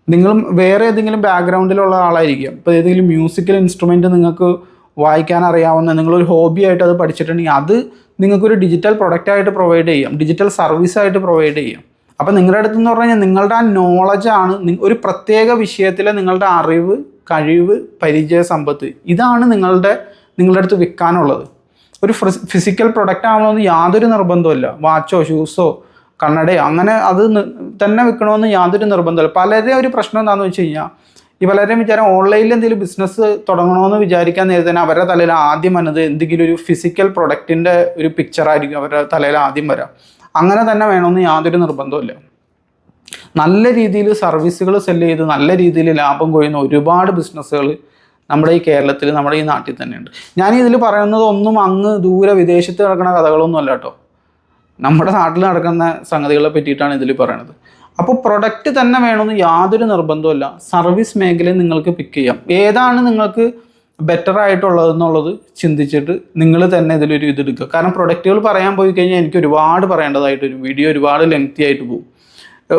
നിങ്ങൾ വേറെ ഏതെങ്കിലും ബാക്ക്ഗ്രൗണ്ടിലുള്ള ആളായിരിക്കും. ഇപ്പോൾ ഏതെങ്കിലും മ്യൂസിക്കൽ ഇൻസ്ട്രുമെൻറ്റ് നിങ്ങൾക്ക് വായിക്കാൻ അറിയാവുന്ന, നിങ്ങളൊരു ഹോബി ആയിട്ട് അത് പഠിച്ചിട്ടുണ്ടെങ്കിൽ അത് നിങ്ങൾക്കൊരു ഡിജിറ്റൽ പ്രൊഡക്റ്റായിട്ട് പ്രൊവൈഡ് ചെയ്യാം, ഡിജിറ്റൽ സർവീസായിട്ട് പ്രൊവൈഡ് ചെയ്യാം. അപ്പോൾ നിങ്ങളുടെ അടുത്തെന്ന് പറഞ്ഞു കഴിഞ്ഞാൽ നിങ്ങളുടെ ആ നോളജാണ്, ഒരു പ്രത്യേക വിഷയത്തിലെ നിങ്ങളുടെ അറിവ്, കഴിവ്, പരിചയ സമ്പത്ത്, ഇതാണ് നിങ്ങളുടെ അടുത്ത് വിൽക്കാനുള്ളത്. ഒരു ഫിസിക്കൽ പ്രൊഡക്റ്റ് ആവണമെന്ന് യാതൊരു നിർബന്ധമില്ല. വാച്ചോ ഷൂസോ കണ്ണടയോ അങ്ങനെ അത് തന്നെ വിൽക്കണമെന്ന് യാതൊരു നിർബന്ധമില്ല. പലരും ഒരു പ്രശ്നം എന്താണെന്ന് വെച്ച് കഴിഞ്ഞാൽ, ഈ പലരും വിചാരം ഓൺലൈനിൽ എന്തെങ്കിലും ബിസിനസ് തുടങ്ങണമെന്ന് വിചാരിക്കാൻ നേരത്തെ തന്നെ അവരുടെ തലയിൽ ആദ്യം വന്നത് എന്തെങ്കിലും ഒരു ഫിസിക്കൽ പ്രൊഡക്റ്റിൻ്റെ ഒരു പിക്ചറായിരിക്കും അവരുടെ തലയിൽ ആദ്യം വരാം. അങ്ങനെ തന്നെ വേണമെന്ന് യാതൊരു നിർബന്ധമില്ല. നല്ല രീതിയിൽ സർവീസുകൾ സെല്ല് ചെയ്ത് നല്ല രീതിയിൽ ലാഭം കൊയ്യുന്ന ഒരുപാട് ബിസിനസ്സുകൾ നമ്മുടെ ഈ കേരളത്തിൽ, നമ്മുടെ ഈ നാട്ടിൽ തന്നെയുണ്ട്. ഞാൻ ഇതിൽ പറയുന്നത് ഒന്നും അങ്ങ് ദൂരെ വിദേശത്ത് നടക്കുന്ന കഥകളൊന്നും അല്ല കേട്ടോ. നമ്മുടെ നാട്ടിൽ നടക്കുന്ന സംഗതികളെ പറ്റിയിട്ടാണ് ഇതിൽ പറയണത്. അപ്പോൾ പ്രൊഡക്റ്റ് തന്നെ വേണമെന്ന് യാതൊരു നിർബന്ധമില്ല. സർവീസ് മേഖലയിൽ നിങ്ങൾക്ക് പിക്ക് ചെയ്യാം. ഏതാണ് നിങ്ങൾക്ക് ബെറ്റർ ആയിട്ടുള്ളതെന്നുള്ളത് ചിന്തിച്ചിട്ട് നിങ്ങൾ തന്നെ ഇതിലൊരു ഇതെടുക്കുക. കാരണം പ്രൊഡക്റ്റുകൾ പറയാൻ പോയി കഴിഞ്ഞാൽ എനിക്ക് ഒരുപാട് പറയേണ്ടതായിട്ട് വരും. വീഡിയോ ഒരുപാട് ലെങ്തി ആയിട്ട് പോകും.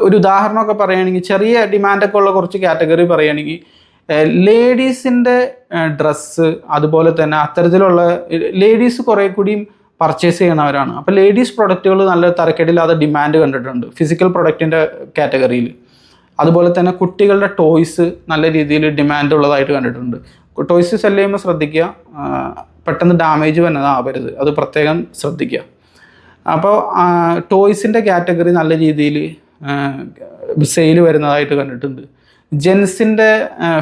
ഒരു ഉദാഹരണമൊക്കെ പറയുകയാണെങ്കിൽ, ചെറിയ ഡിമാൻഡൊക്കെ ഉള്ള കുറച്ച് കാറ്റഗറി പറയുകയാണെങ്കിൽ, ലേഡീസിൻ്റെ ഡ്രസ്സ്, അതുപോലെ തന്നെ അത്തരത്തിലുള്ള ലേഡീസ് കുറേ കൂടിയും പർച്ചേസ് ചെയ്യണവരാണ്. അപ്പോൾ ലേഡീസ് പ്രൊഡക്റ്റുകൾ നല്ല തരക്കേടില്ലാതെ ഡിമാൻഡ് കണ്ടിട്ടുണ്ട് ഫിസിക്കൽ പ്രൊഡക്റ്റിൻ്റെ കാറ്റഗറിയിൽ. അതുപോലെ തന്നെ കുട്ടികളുടെ ടോയ്സ് നല്ല രീതിയിൽ ഡിമാൻഡ് ഉള്ളതായിട്ട് കണ്ടിട്ടുണ്ട്. ടോയ്സ് സെല് ചെയ്യുമ്പോൾ ശ്രദ്ധിക്കുക, പെട്ടെന്ന് ഡാമേജ് വന്നതാവരുത്, അത് പ്രത്യേകം ശ്രദ്ധിക്കുക. അപ്പോൾ ടോയ്സിൻ്റെ കാറ്റഗറി നല്ല രീതിയിൽ സെയിൽ വരുന്നതായിട്ട് കണ്ടിട്ടുണ്ട്. ജെൻസിൻ്റെ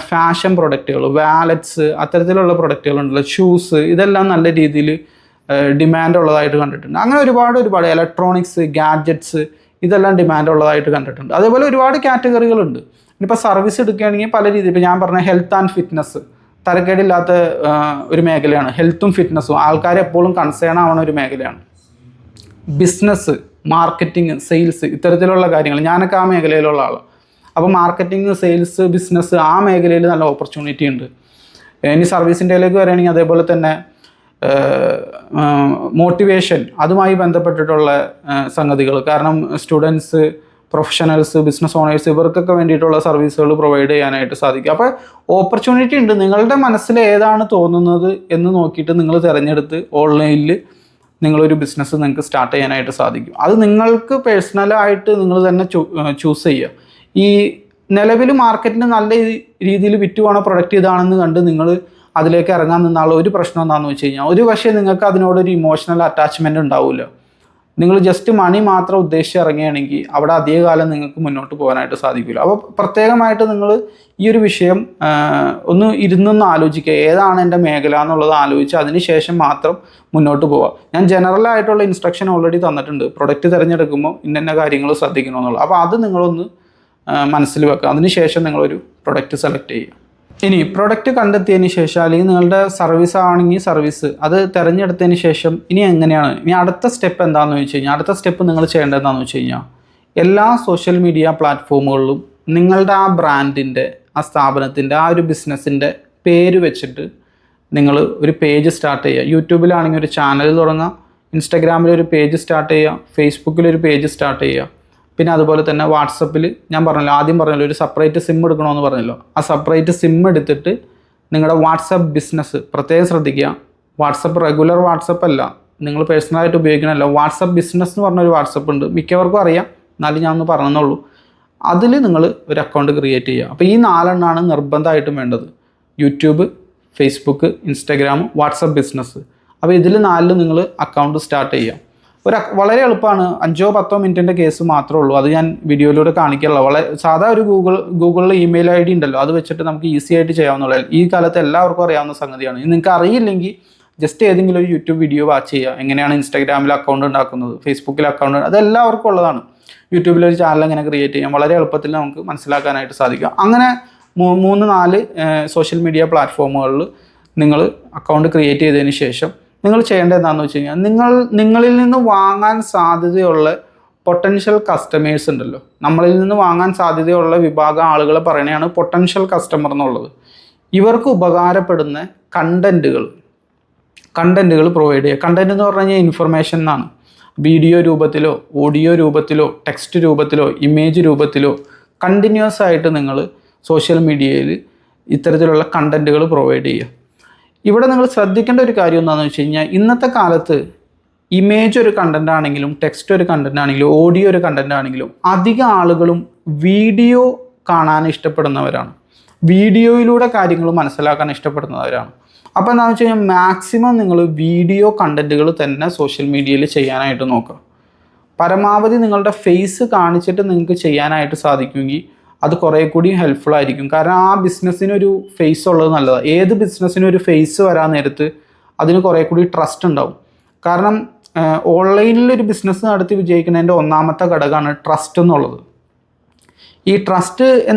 ഫാഷൻ പ്രൊഡക്റ്റുകൾ, വാലറ്റ്സ്, അത്തരത്തിലുള്ള പ്രൊഡക്റ്റുകളുണ്ടല്ലോ, ഷൂസ്, ഇതെല്ലാം നല്ല രീതിയിൽ ഡിമാൻഡ് ഉള്ളതായിട്ട് കണ്ടിട്ടുണ്ട്. അങ്ങനെ ഒരുപാട് ഇലക്ട്രോണിക്സ്, ഗാഡ്ജറ്റ്സ്, ഇതെല്ലാം ഡിമാൻഡ് ഉള്ളതായിട്ട് കണ്ടിട്ടുണ്ട്. അതേപോലെ ഒരുപാട് കാറ്റഗറികളുണ്ട്. ഇനിയിപ്പോൾ സർവീസ് എടുക്കുകയാണെങ്കിൽ പല രീതിയിൽ, ഇപ്പോൾ ഞാൻ പറഞ്ഞ ഹെൽത്ത് ആൻഡ് ഫിറ്റ്നസ് തരക്കേടില്ലാത്ത ഒരു മേഖലയാണ്. ഹെൽത്തും ഫിറ്റ്നസ്സും ആൾക്കാർ എപ്പോഴും കൺസേൺ ആവുന്ന ഒരു മേഖലയാണ്. ബിസിനസ്, മാർക്കറ്റിംഗ്, സെയിൽസ്, ഇത്തരത്തിലുള്ള കാര്യങ്ങൾ, ഞാനൊക്കെ ആ മേഖലയിലുള്ള ആളാണ്. അപ്പോൾ മാർക്കറ്റിംഗ്, സെയിൽസ്, ബിസിനസ്, ആ മേഖലയിൽ നല്ല ഓപ്പർച്യൂണിറ്റി ഉണ്ട്. ഇനി സർവീസിൻ്റെയിലേക്ക് വരികയാണെങ്കിൽ അതേപോലെ തന്നെ മോട്ടിവേഷൻ, അതുമായി ബന്ധപ്പെട്ടിട്ടുള്ള സംഗതികൾ. കാരണം സ്റ്റുഡൻസ് പ്രൊഫഷണൽസ്, ബിസിനസ് ഓണേഴ്സ് ഇവർക്കൊക്കെ വേണ്ടിയിട്ടുള്ള സർവീസുകൾ പ്രൊവൈഡ് ചെയ്യാനായിട്ട് സാധിക്കും. അപ്പോൾ ഓപ്പർച്യൂണിറ്റി ഉണ്ട്. നിങ്ങളുടെ മനസ്സിൽ ഏതാണ് തോന്നുന്നത് എന്ന് നോക്കിയിട്ട് നിങ്ങൾ തിരഞ്ഞെടുത്ത് ഓൺലൈനിൽ നിങ്ങളൊരു ബിസിനസ് നിങ്ങൾക്ക് സ്റ്റാർട്ട് ചെയ്യാനായിട്ട് സാധിക്കും. അത് നിങ്ങൾക്ക് പേഴ്സണലായിട്ട് നിങ്ങൾ തന്നെ ചൂസ് ചെയ്യുക. ഈ നിലവിൽ മാർക്കറ്റിന് നല്ല രീതിയിൽ വിറ്റുപോണ പ്രൊഡക്റ്റ് ഇതാണെന്ന് കണ്ട് നിങ്ങൾ അതിലേക്ക് ഇറങ്ങാൻ നിന്നുള്ള ഒരു പ്രശ്നം എന്താണെന്ന് വെച്ച് കഴിഞ്ഞാൽ, ഒരു പക്ഷേ നിങ്ങൾക്ക് അതിനോടൊരു ഇമോഷണൽ അറ്റാച്ച്മെൻറ്റ് ഉണ്ടാവില്ല. നിങ്ങൾ ജസ്റ്റ് മണി മാത്രം ഉദ്ദേശിച്ച് ഇറങ്ങുകയാണെങ്കിൽ അവിടെ അധികകാലം നിങ്ങൾക്ക് മുന്നോട്ട് പോകാനായിട്ട് സാധിക്കില്ല. അപ്പോൾ പ്രത്യേകമായിട്ട് നിങ്ങൾ ഈ ഒരു വിഷയം ഒന്ന് ഇരുന്നൊന്ന് ആലോചിക്കുക, ഏതാണ് എൻ്റെ മേഖല എന്നുള്ളത് ആലോചിച്ച് അതിന് ശേഷം മാത്രം മുന്നോട്ട് പോവുക. ഞാൻ ജനറലായിട്ടുള്ള ഇൻസ്ട്രക്ഷൻ ഓൾറെഡി തന്നിട്ടുണ്ട്, പ്രൊഡക്റ്റ് തിരഞ്ഞെടുക്കുമ്പോൾ ഇന്ന കാര്യങ്ങൾ ശ്രദ്ധിക്കണമെന്നുള്ളത്. അപ്പോൾ അത് നിങ്ങളൊന്ന് മനസ്സിൽ വെക്കുക. അതിനുശേഷം നിങ്ങളൊരു പ്രൊഡക്റ്റ് സെലക്ട് ചെയ്യുക. ഇനി പ്രൊഡക്റ്റ് കണ്ടെത്തിയതിന് ശേഷം അല്ലെങ്കിൽ നിങ്ങളുടെ സർവീസ് ആണെങ്കിൽ സർവീസ് അത് തിരഞ്ഞെടുത്തതിന് ശേഷം ഇനി എങ്ങനെയാണ്, ഇനി അടുത്ത സ്റ്റെപ്പ് എന്താണെന്ന് വെച്ച് കഴിഞ്ഞാൽ, അടുത്ത സ്റ്റെപ്പ് നിങ്ങൾ ചെയ്യേണ്ടത് എന്താണെന്ന് വെച്ച് കഴിഞ്ഞാൽ, എല്ലാ സോഷ്യൽ മീഡിയ പ്ലാറ്റ്ഫോമുകളിലും നിങ്ങളുടെ ആ ബ്രാൻഡിൻ്റെ, ആ സ്ഥാപനത്തിൻ്റെ, ആ ഒരു ബിസിനസ്സിൻ്റെ പേര് വെച്ചിട്ട് നിങ്ങൾ ഒരു പേജ് സ്റ്റാർട്ട് ചെയ്യുക. യൂട്യൂബിലാണെങ്കിൽ ഒരു ചാനൽ തുടങ്ങുക, ഇൻസ്റ്റാഗ്രാമിലൊരു പേജ് സ്റ്റാർട്ട് ചെയ്യുക, ഫേസ്ബുക്കിലൊരു പേജ് സ്റ്റാർട്ട് ചെയ്യുക. പിന്നെ അതുപോലെ തന്നെ വാട്സപ്പിൽ ഞാൻ പറഞ്ഞല്ലോ, ആദ്യം പറഞ്ഞല്ലോ ഒരു സെപ്പറേറ്റ് സിം എടുക്കണമെന്ന് പറഞ്ഞല്ലോ, ആ സെപ്പറേറ്റ് സിം എടുത്തിട്ട് നിങ്ങളുടെ വാട്സപ്പ് ബിസിനസ് പ്രത്യേകം ശ്രദ്ധിക്കുക. വാട്സപ്പ് റെഗുലർ വാട്സപ്പ് അല്ല, നിങ്ങൾ പേഴ്സണലായിട്ട് ഉപയോഗിക്കണമല്ലോ. വാട്സപ്പ് ബിസിനസ് എന്ന് പറഞ്ഞൊരു വാട്സപ്പ് ഉണ്ട്, മിക്കവർക്കും അറിയാം, എന്നാലും ഞാൻ ഒന്ന് പറഞ്ഞെന്നുള്ളൂ. അതിൽ നിങ്ങൾ ഒരു അക്കൗണ്ട് ക്രിയേറ്റ് ചെയ്യുക. അപ്പോൾ ഈ 4 എണ്ണമാണ് നിർബന്ധമായിട്ടും വേണ്ടത്: YouTube, Facebook, Instagram, WhatsApp business. അപ്പോൾ ഇതിൽ 4 നിങ്ങൾ അക്കൗണ്ട് സ്റ്റാർട്ട് ചെയ്യുക. വളരെ എളുപ്പമാണ്, 5-10 മിനിറ്റിൻ്റെ കേസ് മാത്രമേ ഉള്ളൂ. അത് ഞാൻ വീഡിയോയിലൂടെ കാണിക്കാനുള്ള വളരെ സാധാ ഒരു ഗൂഗിളിൽ ഇമെയിൽ ID ഉണ്ടല്ലോ, അത് വെച്ചിട്ട് നമുക്ക് ഈസി ആയിട്ട് ചെയ്യാവുന്നതാണ്. ഈ കാലത്ത് എല്ലാവർക്കും അറിയാവുന്ന സംഗതിയാണ്. നിങ്ങൾക്ക് അറിയില്ലെങ്കിൽ ജസ്റ്റ് ഏതെങ്കിലും ഒരു യൂട്യൂബ് വീഡിയോ വാച്ച് ചെയ്യുക, എങ്ങനെയാണ് ഇൻസ്റ്റാഗ്രാമിൽ അക്കൗണ്ട് ഉണ്ടാക്കുന്നത്, ഫേസ്ബുക്കിൽ അക്കൗണ്ട്, അതെല്ലാവർക്കും ഉള്ളതാണ്. യൂട്യൂബിലൊരു ചാനൽ എങ്ങനെ ക്രിയേറ്റ് ചെയ്യാം, വളരെ എളുപ്പത്തിൽ നമുക്ക് മനസ്സിലാക്കാനായിട്ട് സാധിക്കും. അങ്ങനെ 3-4 സോഷ്യൽ മീഡിയ പ്ലാറ്റ്ഫോമുകളിൽ നിങ്ങൾ അക്കൗണ്ട് ക്രിയേറ്റ് ചെയ്തതിന് ശേഷം നിങ്ങൾ ചെയ്യേണ്ടത് എന്താണെന്ന് വെച്ച് കഴിഞ്ഞാൽ, നിങ്ങളിൽ നിന്ന് വാങ്ങാൻ സാധ്യതയുള്ള പൊട്ടൻഷ്യൽ കസ്റ്റമേഴ്സ് ഉണ്ടല്ലോ, നമ്മളിൽ നിന്ന് വാങ്ങാൻ സാധ്യതയുള്ള വിഭാഗം ആളുകളെ പറയണതാണ് പൊട്ടൻഷ്യൽ കസ്റ്റമർ എന്നുള്ളത്. ഇവർക്ക് ഉപകാരപ്പെടുന്ന കണ്ടൻറ്റുകൾ പ്രൊവൈഡ് ചെയ്യുക. കണ്ടൻറ്റ് എന്ന് പറഞ്ഞു കഴിഞ്ഞാൽ ഇൻഫർമേഷൻ എന്നാണ്. വീഡിയോ രൂപത്തിലോ ഓഡിയോ രൂപത്തിലോ ടെക്സ്റ്റ് രൂപത്തിലോ ഇമേജ് രൂപത്തിലോ കണ്ടിന്യൂസ് ആയിട്ട് നിങ്ങൾ സോഷ്യൽ മീഡിയയിൽ ഇത്തരത്തിലുള്ള കണ്ടൻറ്റുകൾ പ്രൊവൈഡ് ചെയ്യുക. ഇവിടെ നിങ്ങൾ ശ്രദ്ധിക്കേണ്ട ഒരു കാര്യം എന്താണെന്ന് വെച്ച് കഴിഞ്ഞാൽ, ഇന്നത്തെ കാലത്ത് ഇമേജ് ഒരു കണ്ടൻ്റ് ആണെങ്കിലും ടെക്സ്റ്റ് ഒരു കണ്ടൻ്റ് ആണെങ്കിലും ഓഡിയോ ഒരു കണ്ടൻ്റ് ആണെങ്കിലും അധികം ആളുകളും വീഡിയോ കാണാൻ ഇഷ്ടപ്പെടുന്നവരാണ്, വീഡിയോയിലൂടെ കാര്യങ്ങൾ മനസ്സിലാക്കാൻ ഇഷ്ടപ്പെടുന്നവരാണ്. അപ്പോൾ എന്താണെന്ന് വെച്ച് കഴിഞ്ഞാൽ, മാക്സിമം നിങ്ങൾ വീഡിയോ കണ്ടൻറ്റുകൾ തന്നെ സോഷ്യൽ മീഡിയയിൽ ചെയ്യാനായിട്ട് നോക്കുക. പരമാവധി നിങ്ങളുടെ ഫേസ് കാണിച്ചിട്ട് നിങ്ങൾക്ക് ചെയ്യാനായിട്ട് സാധിക്കുമെങ്കിൽ അത് കുറേ കൂടി ഹെൽപ്ഫുൾ ആയിരിക്കും. കാരണം ആ ബിസിനസ്സിനൊരു ഫേസ് ഉള്ളത് നല്ലതാണ്. ഏത് ബിസിനസ്സിനും ഒരു ഫേസ് വരാൻ നേരത്ത് അതിന് കുറേ കൂടി ട്രസ്റ്റ് ഉണ്ടാവും. കാരണം ഓൺലൈനിലൊരു ബിസിനസ് നടത്തി വിജയിക്കുന്നതിൻ്റെ ഒന്നാമത്തെ ഘടകമാണ് ട്രസ്റ്റ് എന്നുള്ളത്. ഈ ട്രസ്റ്റ്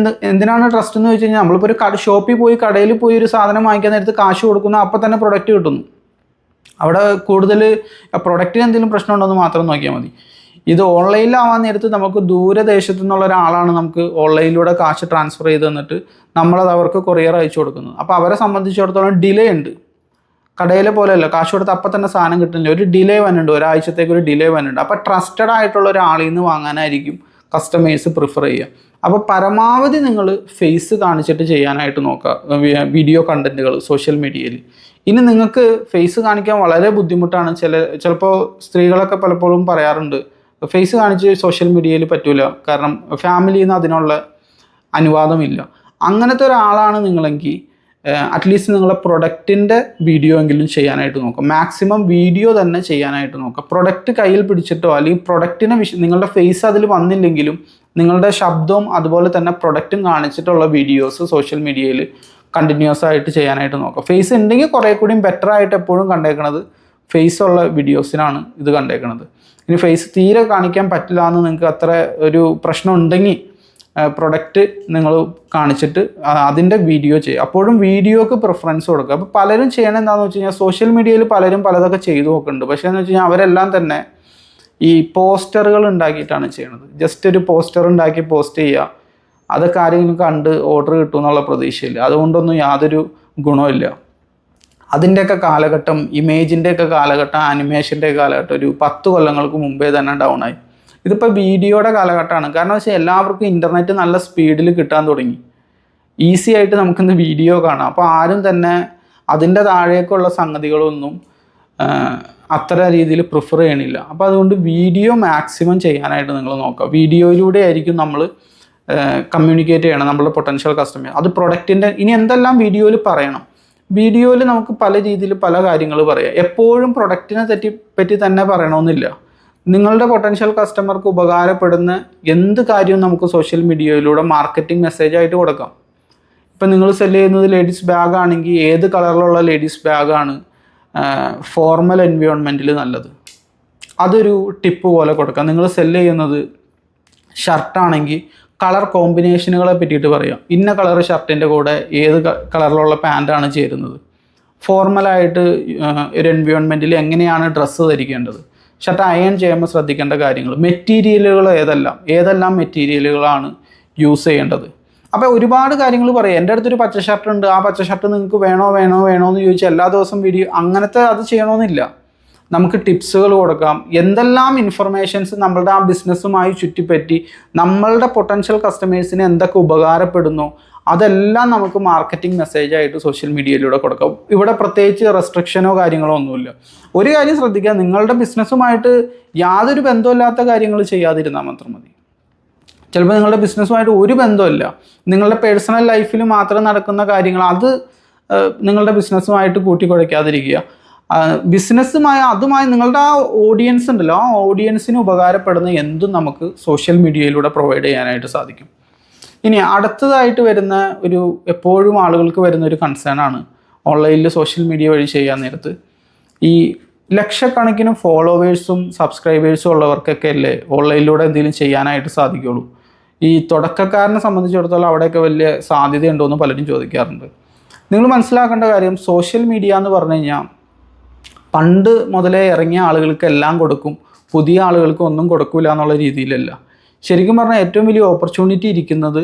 എന്തിനാണ് ട്രസ്റ്റ് എന്ന് വെച്ച് കഴിഞ്ഞാൽ, നമ്മളിപ്പോൾ ഒരു ഷോപ്പിൽ പോയി കടയിൽ പോയി ഒരു സാധനം വാങ്ങിക്കാൻ നേരത്ത് കാശ് കൊടുക്കുന്നു, അപ്പോൾ തന്നെ പ്രൊഡക്റ്റ് കിട്ടുന്നു. അവിടെ കൂടുതൽ പ്രൊഡക്റ്റിന് എന്തെങ്കിലും പ്രശ്നമുണ്ടോ മാത്രം നോക്കിയാൽ മതി. ഇത് ഓൺലൈനിലാവാൻ നേരത്ത് നമുക്ക് ദൂരദേശത്തു നിന്നുള്ള ഒരാളാണ് നമുക്ക് ഓൺലൈനിലൂടെ കാശ് ട്രാൻസ്ഫർ ചെയ്ത് തന്നിട്ട് നമ്മളത് അവർക്ക് കൊറിയർ അയച്ചു കൊടുക്കുന്നത്. അപ്പോൾ അവരെ സംബന്ധിച്ചിടത്തോളം ഡിലേ ഉണ്ട്. കടയിലെ പോലെയല്ല, കാശ് കൊടുത്ത് അപ്പം തന്നെ സാധനം കിട്ടുന്നില്ല, ഒരു ഡിലേ വന്നിട്ടുണ്ട്, ഒരാഴ്ചത്തേക്ക് ഒരു ഡിലേ വന്നിട്ടുണ്ട്. അപ്പോൾ ട്രസ്റ്റഡ് ആയിട്ടുള്ള ഒരാളിൽ നിന്ന് വാങ്ങാനായിരിക്കും കസ്റ്റമേഴ്സ് പ്രിഫർ ചെയ്യുക. അപ്പോൾ പരമാവധി നിങ്ങൾ ഫേസ് കാണിച്ചിട്ട് ചെയ്യാനായിട്ട് നോക്കുക വീഡിയോ കണ്ടൻറ്റുകൾ സോഷ്യൽ മീഡിയയിൽ. ഇനി നിങ്ങൾക്ക് ഫേസ് കാണിക്കാൻ വളരെ ബുദ്ധിമുട്ടാണ്. ചിലപ്പോൾ സ്ത്രീകളൊക്കെ പലപ്പോഴും പറയാറുണ്ട്, ഫേസ് കാണിച്ച് സോഷ്യൽ മീഡിയയിൽ പറ്റൂല, കാരണം ഫാമിലിയിൽ നിന്ന് അതിനുള്ള അനുവാദമില്ല. അങ്ങനത്തെ ഒരാളാണ് നിങ്ങളെങ്കിൽ അറ്റ്ലീസ്റ്റ് നിങ്ങളെ പ്രൊഡക്റ്റിൻ്റെ വീഡിയോ എങ്കിലും ചെയ്യാനായിട്ട് നോക്കുക. മാക്സിമം വീഡിയോ തന്നെ ചെയ്യാനായിട്ട് നോക്കുക. പ്രൊഡക്റ്റ് കയ്യിൽ പിടിച്ചിട്ടോ അല്ലെങ്കിൽ പ്രൊഡക്റ്റിനെ നിങ്ങളുടെ ഫേസ് അതിൽ വന്നില്ലെങ്കിലും നിങ്ങളുടെ ശബ്ദവും അതുപോലെ തന്നെ പ്രൊഡക്റ്റും കാണിച്ചിട്ടുള്ള വീഡിയോസ് സോഷ്യൽ മീഡിയയിൽ കണ്ടിന്യൂസ് ആയിട്ട് ചെയ്യാനായിട്ട് നോക്കുക. ഫേസ് ഉണ്ടെങ്കിൽ കുറേ കൂടിയും ബെറ്റർ ആയിട്ട് എപ്പോഴും കണ്ടേക്കണത് ഫേസ് ഉള്ള വീഡിയോസിനാണ് ഇത് കണ്ടേക്കണത്. ഇനി ഫേസ് തീരെ കാണിക്കാൻ പറ്റില്ല എന്ന് നിങ്ങൾക്ക് അത്ര ഒരു പ്രശ്നം ഉണ്ടെങ്കിൽ പ്രൊഡക്റ്റ് നിങ്ങൾ കാണിച്ചിട്ട് അതിൻ്റെ വീഡിയോ ചെയ്യുക. അപ്പോഴും വീഡിയോക്ക് പ്രിഫറൻസ് കൊടുക്കുക. അപ്പോൾ പലരും ചെയ്യണത് എന്താണെന്ന് വെച്ച് കഴിഞ്ഞാൽ, സോഷ്യൽ മീഡിയയിൽ പലരും പലതൊക്കെ ചെയ്തു നോക്കുന്നുണ്ട്. പക്ഷേ എന്ന് വെച്ച് കഴിഞ്ഞാൽ അവരെല്ലാം തന്നെ ഈ പോസ്റ്ററുകൾ ഉണ്ടാക്കിയിട്ടാണ് ചെയ്യണത്. ജസ്റ്റ് ഒരു പോസ്റ്റർ ഉണ്ടാക്കി പോസ്റ്റ് ചെയ്യുക, അതൊക്കെ ആരെങ്കിലും കണ്ട് ഓർഡർ കിട്ടുമെന്നുള്ള പ്രതീക്ഷയില്ല. അതുകൊണ്ടൊന്നും യാതൊരു ഗുണമില്ല. അതിൻ്റെയൊക്കെ കാലഘട്ടം, ഇമേജിൻ്റെയൊക്കെ കാലഘട്ടം, ആനിമേഷൻ്റെ കാലഘട്ടം ഒരു 10 കൊല്ലങ്ങൾക്ക് മുമ്പേ തന്നെ ഡൗൺ ആയി. ഇതിപ്പോൾ വീഡിയോയുടെ കാലഘട്ടമാണ്. കാരണം വെച്ചാൽ എല്ലാവർക്കും ഇൻ്റർനെറ്റ് നല്ല സ്പീഡിൽ കിട്ടാൻ തുടങ്ങി. ഈസി ആയിട്ട് നമുക്കിന്ന് വീഡിയോ കാണാം. അപ്പോൾ ആരും തന്നെ അതിൻ്റെ താഴേക്കുള്ള സംഗതികളൊന്നും അത്ര രീതിയിൽ പ്രിഫർ ചെയ്യണില്ല. അപ്പോൾ അതുകൊണ്ട് വീഡിയോ മാക്സിമം ചെയ്യാനായിട്ട് നിങ്ങൾ നോക്കുക. വീഡിയോയിലൂടെ ആയിരിക്കും നമ്മൾ കമ്മ്യൂണിക്കേറ്റ് ചെയ്യണം നമ്മളുടെ പൊട്ടൻഷ്യൽ കസ്റ്റമർ. അത് പ്രൊഡക്റ്റിൻ്റെ ഇനി എന്തെല്ലാം വീഡിയോയിൽ പറയണം. വീഡിയോയിൽ നമുക്ക് പല രീതിയിൽ പല കാര്യങ്ങൾ പറയാം. എപ്പോഴും പ്രൊഡക്റ്റിനെ പറ്റി തന്നെ പറയണമെന്നില്ല. നിങ്ങളുടെ പൊട്ടൻഷ്യൽ കസ്റ്റമർക്ക് ഉപകാരപ്പെടുന്ന എന്ത് കാര്യവും നമുക്ക് സോഷ്യൽ മീഡിയയിലൂടെ മാർക്കറ്റിംഗ് മെസ്സേജായിട്ട് കൊടുക്കാം. ഇപ്പം നിങ്ങൾ സെല് ചെയ്യുന്നത് ലേഡീസ് ബാഗ് ആണെങ്കിൽ ഏത് കളറിലുള്ള ലേഡീസ് ബാഗാണ് ഫോർമൽ എൻവയോൺമെൻറ്റിൽ നല്ലത്, അതൊരു ടിപ്പ് പോലെ കൊടുക്കാം. നിങ്ങൾ സെല് ചെയ്യുന്നത് ഷർട്ടാണെങ്കിൽ കളർ കോമ്പിനേഷനുകളെ പറ്റിയിട്ട് പറയാം. ഇന്ന കളർ ഷർട്ടിൻ്റെ കൂടെ ഏത് കളറിലുള്ള പാൻറ്റാണ് ചേരുന്നത്, ഫോർമലായിട്ട് ഒരു എൻവയോൺമെൻറ്റിൽ എങ്ങനെയാണ് ഡ്രസ്സ് ധരിക്കേണ്ടത്, ഷർട്ട് അയൺ ചെയ്യുമ്പോൾ ശ്രദ്ധിക്കേണ്ട കാര്യങ്ങൾ, മെറ്റീരിയലുകൾ ഏതെല്ലാം മെറ്റീരിയലുകളാണ് യൂസ് ചെയ്യേണ്ടത്. അപ്പോൾ ഒരുപാട് കാര്യങ്ങൾ പറയാം. എൻ്റെ അടുത്തൊരു പച്ച ഷർട്ട് ഉണ്ട്, ആ പച്ച ഷർട്ട് നിങ്ങൾക്ക് വേണോ എന്ന് ചോദിച്ചാൽ എല്ലാ ദിവസവും വീഡിയോ അങ്ങനത്തെ അത് ചെയ്യണമെന്നില്ല. നമുക്ക് ടിപ്സുകൾ കൊടുക്കാം. എന്തെല്ലാം ഇൻഫർമേഷൻസ് നമ്മളുടെ ആ ബിസിനസ്സുമായി ചുറ്റിപ്പറ്റി നമ്മളുടെ പൊട്ടൻഷ്യൽ കസ്റ്റമേഴ്സിന് എന്തൊക്കെ ഉപകാരപ്പെടുന്നോ അതെല്ലാം നമുക്ക് മാർക്കറ്റിംഗ് മെസ്സേജായിട്ട് സോഷ്യൽ മീഡിയയിലൂടെ കൊടുക്കാം. ഇവിടെ പ്രത്യേകിച്ച് റെസ്ട്രിക്ഷനോ കാര്യങ്ങളോ ഒന്നുമില്ല. ഒരു കാര്യം ശ്രദ്ധിക്കുക, നിങ്ങളുടെ ബിസിനസ്സുമായിട്ട് യാതൊരു ബന്ധമില്ലാത്ത കാര്യങ്ങൾ ചെയ്യാതിരുന്നാൽ മാത്രം മതി. ചിലപ്പോൾ നിങ്ങളുടെ ബിസിനസ്സുമായിട്ട് ഒരു ബന്ധമില്ല, നിങ്ങളുടെ പേഴ്സണൽ ലൈഫിൽ മാത്രം നടക്കുന്ന കാര്യങ്ങൾ, അത് നിങ്ങളുടെ ബിസിനസ്സുമായിട്ട് കൂട്ടിക്കുഴയ്ക്കാതിരിക്കുക. അതുമായി നിങ്ങളുടെ ആ ഓഡിയൻസ് ഉണ്ടല്ലോ, ആ ഓഡിയൻസിന് ഉപകാരപ്പെടുന്ന എന്തും നമുക്ക് സോഷ്യൽ മീഡിയയിലൂടെ പ്രൊവൈഡ് ചെയ്യാനായിട്ട് സാധിക്കും. ഇനി അടുത്തതായിട്ട് വരുന്ന എപ്പോഴും ആളുകൾക്ക് വരുന്ന ഒരു കൺസേൺ ആണ് ഓൺലൈനിൽ സോഷ്യൽ മീഡിയ വഴി ചെയ്യാൻ നേരത്ത്. ഈ ലക്ഷക്കണക്കിന് ഫോളോവേഴ്സും സബ്സ്ക്രൈബേഴ്സും ഉള്ളവർക്കൊക്കെ അല്ലേ ഓൺലൈനിലൂടെ എന്തെങ്കിലും ചെയ്യാനായിട്ട് സാധിക്കുള്ളൂ. ഈ തുടക്കക്കാരനെ സംബന്ധിച്ചിടത്തോളം അവിടെയൊക്കെ വലിയ സാധ്യതയുണ്ടോ എന്ന് പലരും ചോദിക്കാറുണ്ട്. നിങ്ങൾ മനസ്സിലാക്കേണ്ട കാര്യം, സോഷ്യൽ മീഡിയ എന്ന് പറഞ്ഞു കഴിഞ്ഞാൽ പണ്ട് മുതലേ ഇറങ്ങിയ ആളുകൾക്ക് എല്ലാം കൊടുക്കും, പുതിയ ആളുകൾക്ക് ഒന്നും കൊടുക്കില്ല എന്നുള്ള രീതിയിലല്ല. ശരിക്കും പറഞ്ഞാൽ ഏറ്റവും വലിയ ഓപ്പർച്യൂണിറ്റി ഇരിക്കുന്നത്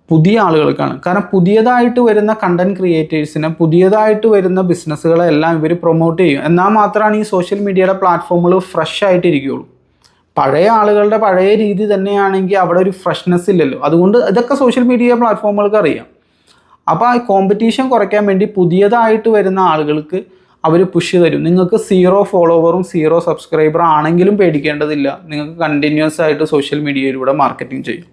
പുതിയ ആളുകൾക്കാണ്. കാരണം പുതിയതായിട്ട് വരുന്ന കണ്ടൻറ് ക്രിയേറ്റേഴ്സിനെ, പുതിയതായിട്ട് വരുന്ന ബിസിനസ്സുകളെല്ലാം ഇവർ പ്രൊമോട്ട് ചെയ്യും. എന്നാൽ മാത്രമാണ് ഈ സോഷ്യൽ മീഡിയയുടെ പ്ലാറ്റ്ഫോമുകൾ ഫ്രഷ് ആയിട്ടിരിക്കുകയുള്ളൂ. പഴയ ആളുകളുടെ പഴയ രീതി തന്നെയാണെങ്കിൽ അവിടെ ഒരു ഫ്രഷ്നെസ് ഇല്ലല്ലോ. അതുകൊണ്ട് ഇതൊക്കെ സോഷ്യൽ മീഡിയ പ്ലാറ്റ്ഫോമുകൾക്ക് അറിയാം. അപ്പോൾ ആ കോമ്പറ്റീഷൻ കുറയ്ക്കാൻ വേണ്ടി പുതിയതായിട്ട് വരുന്ന ആളുകൾക്ക് അവർ പുഷ് തരും. നിങ്ങൾക്ക് 0 ഫോളോവറും 0 സബ്സ്ക്രൈബറും ആണെങ്കിലും പേടിക്കേണ്ടതില്ല, നിങ്ങൾക്ക് കണ്ടിന്യൂസ് ആയിട്ട് സോഷ്യൽ മീഡിയയിലൂടെ മാർക്കറ്റിംഗ് ചെയ്യും.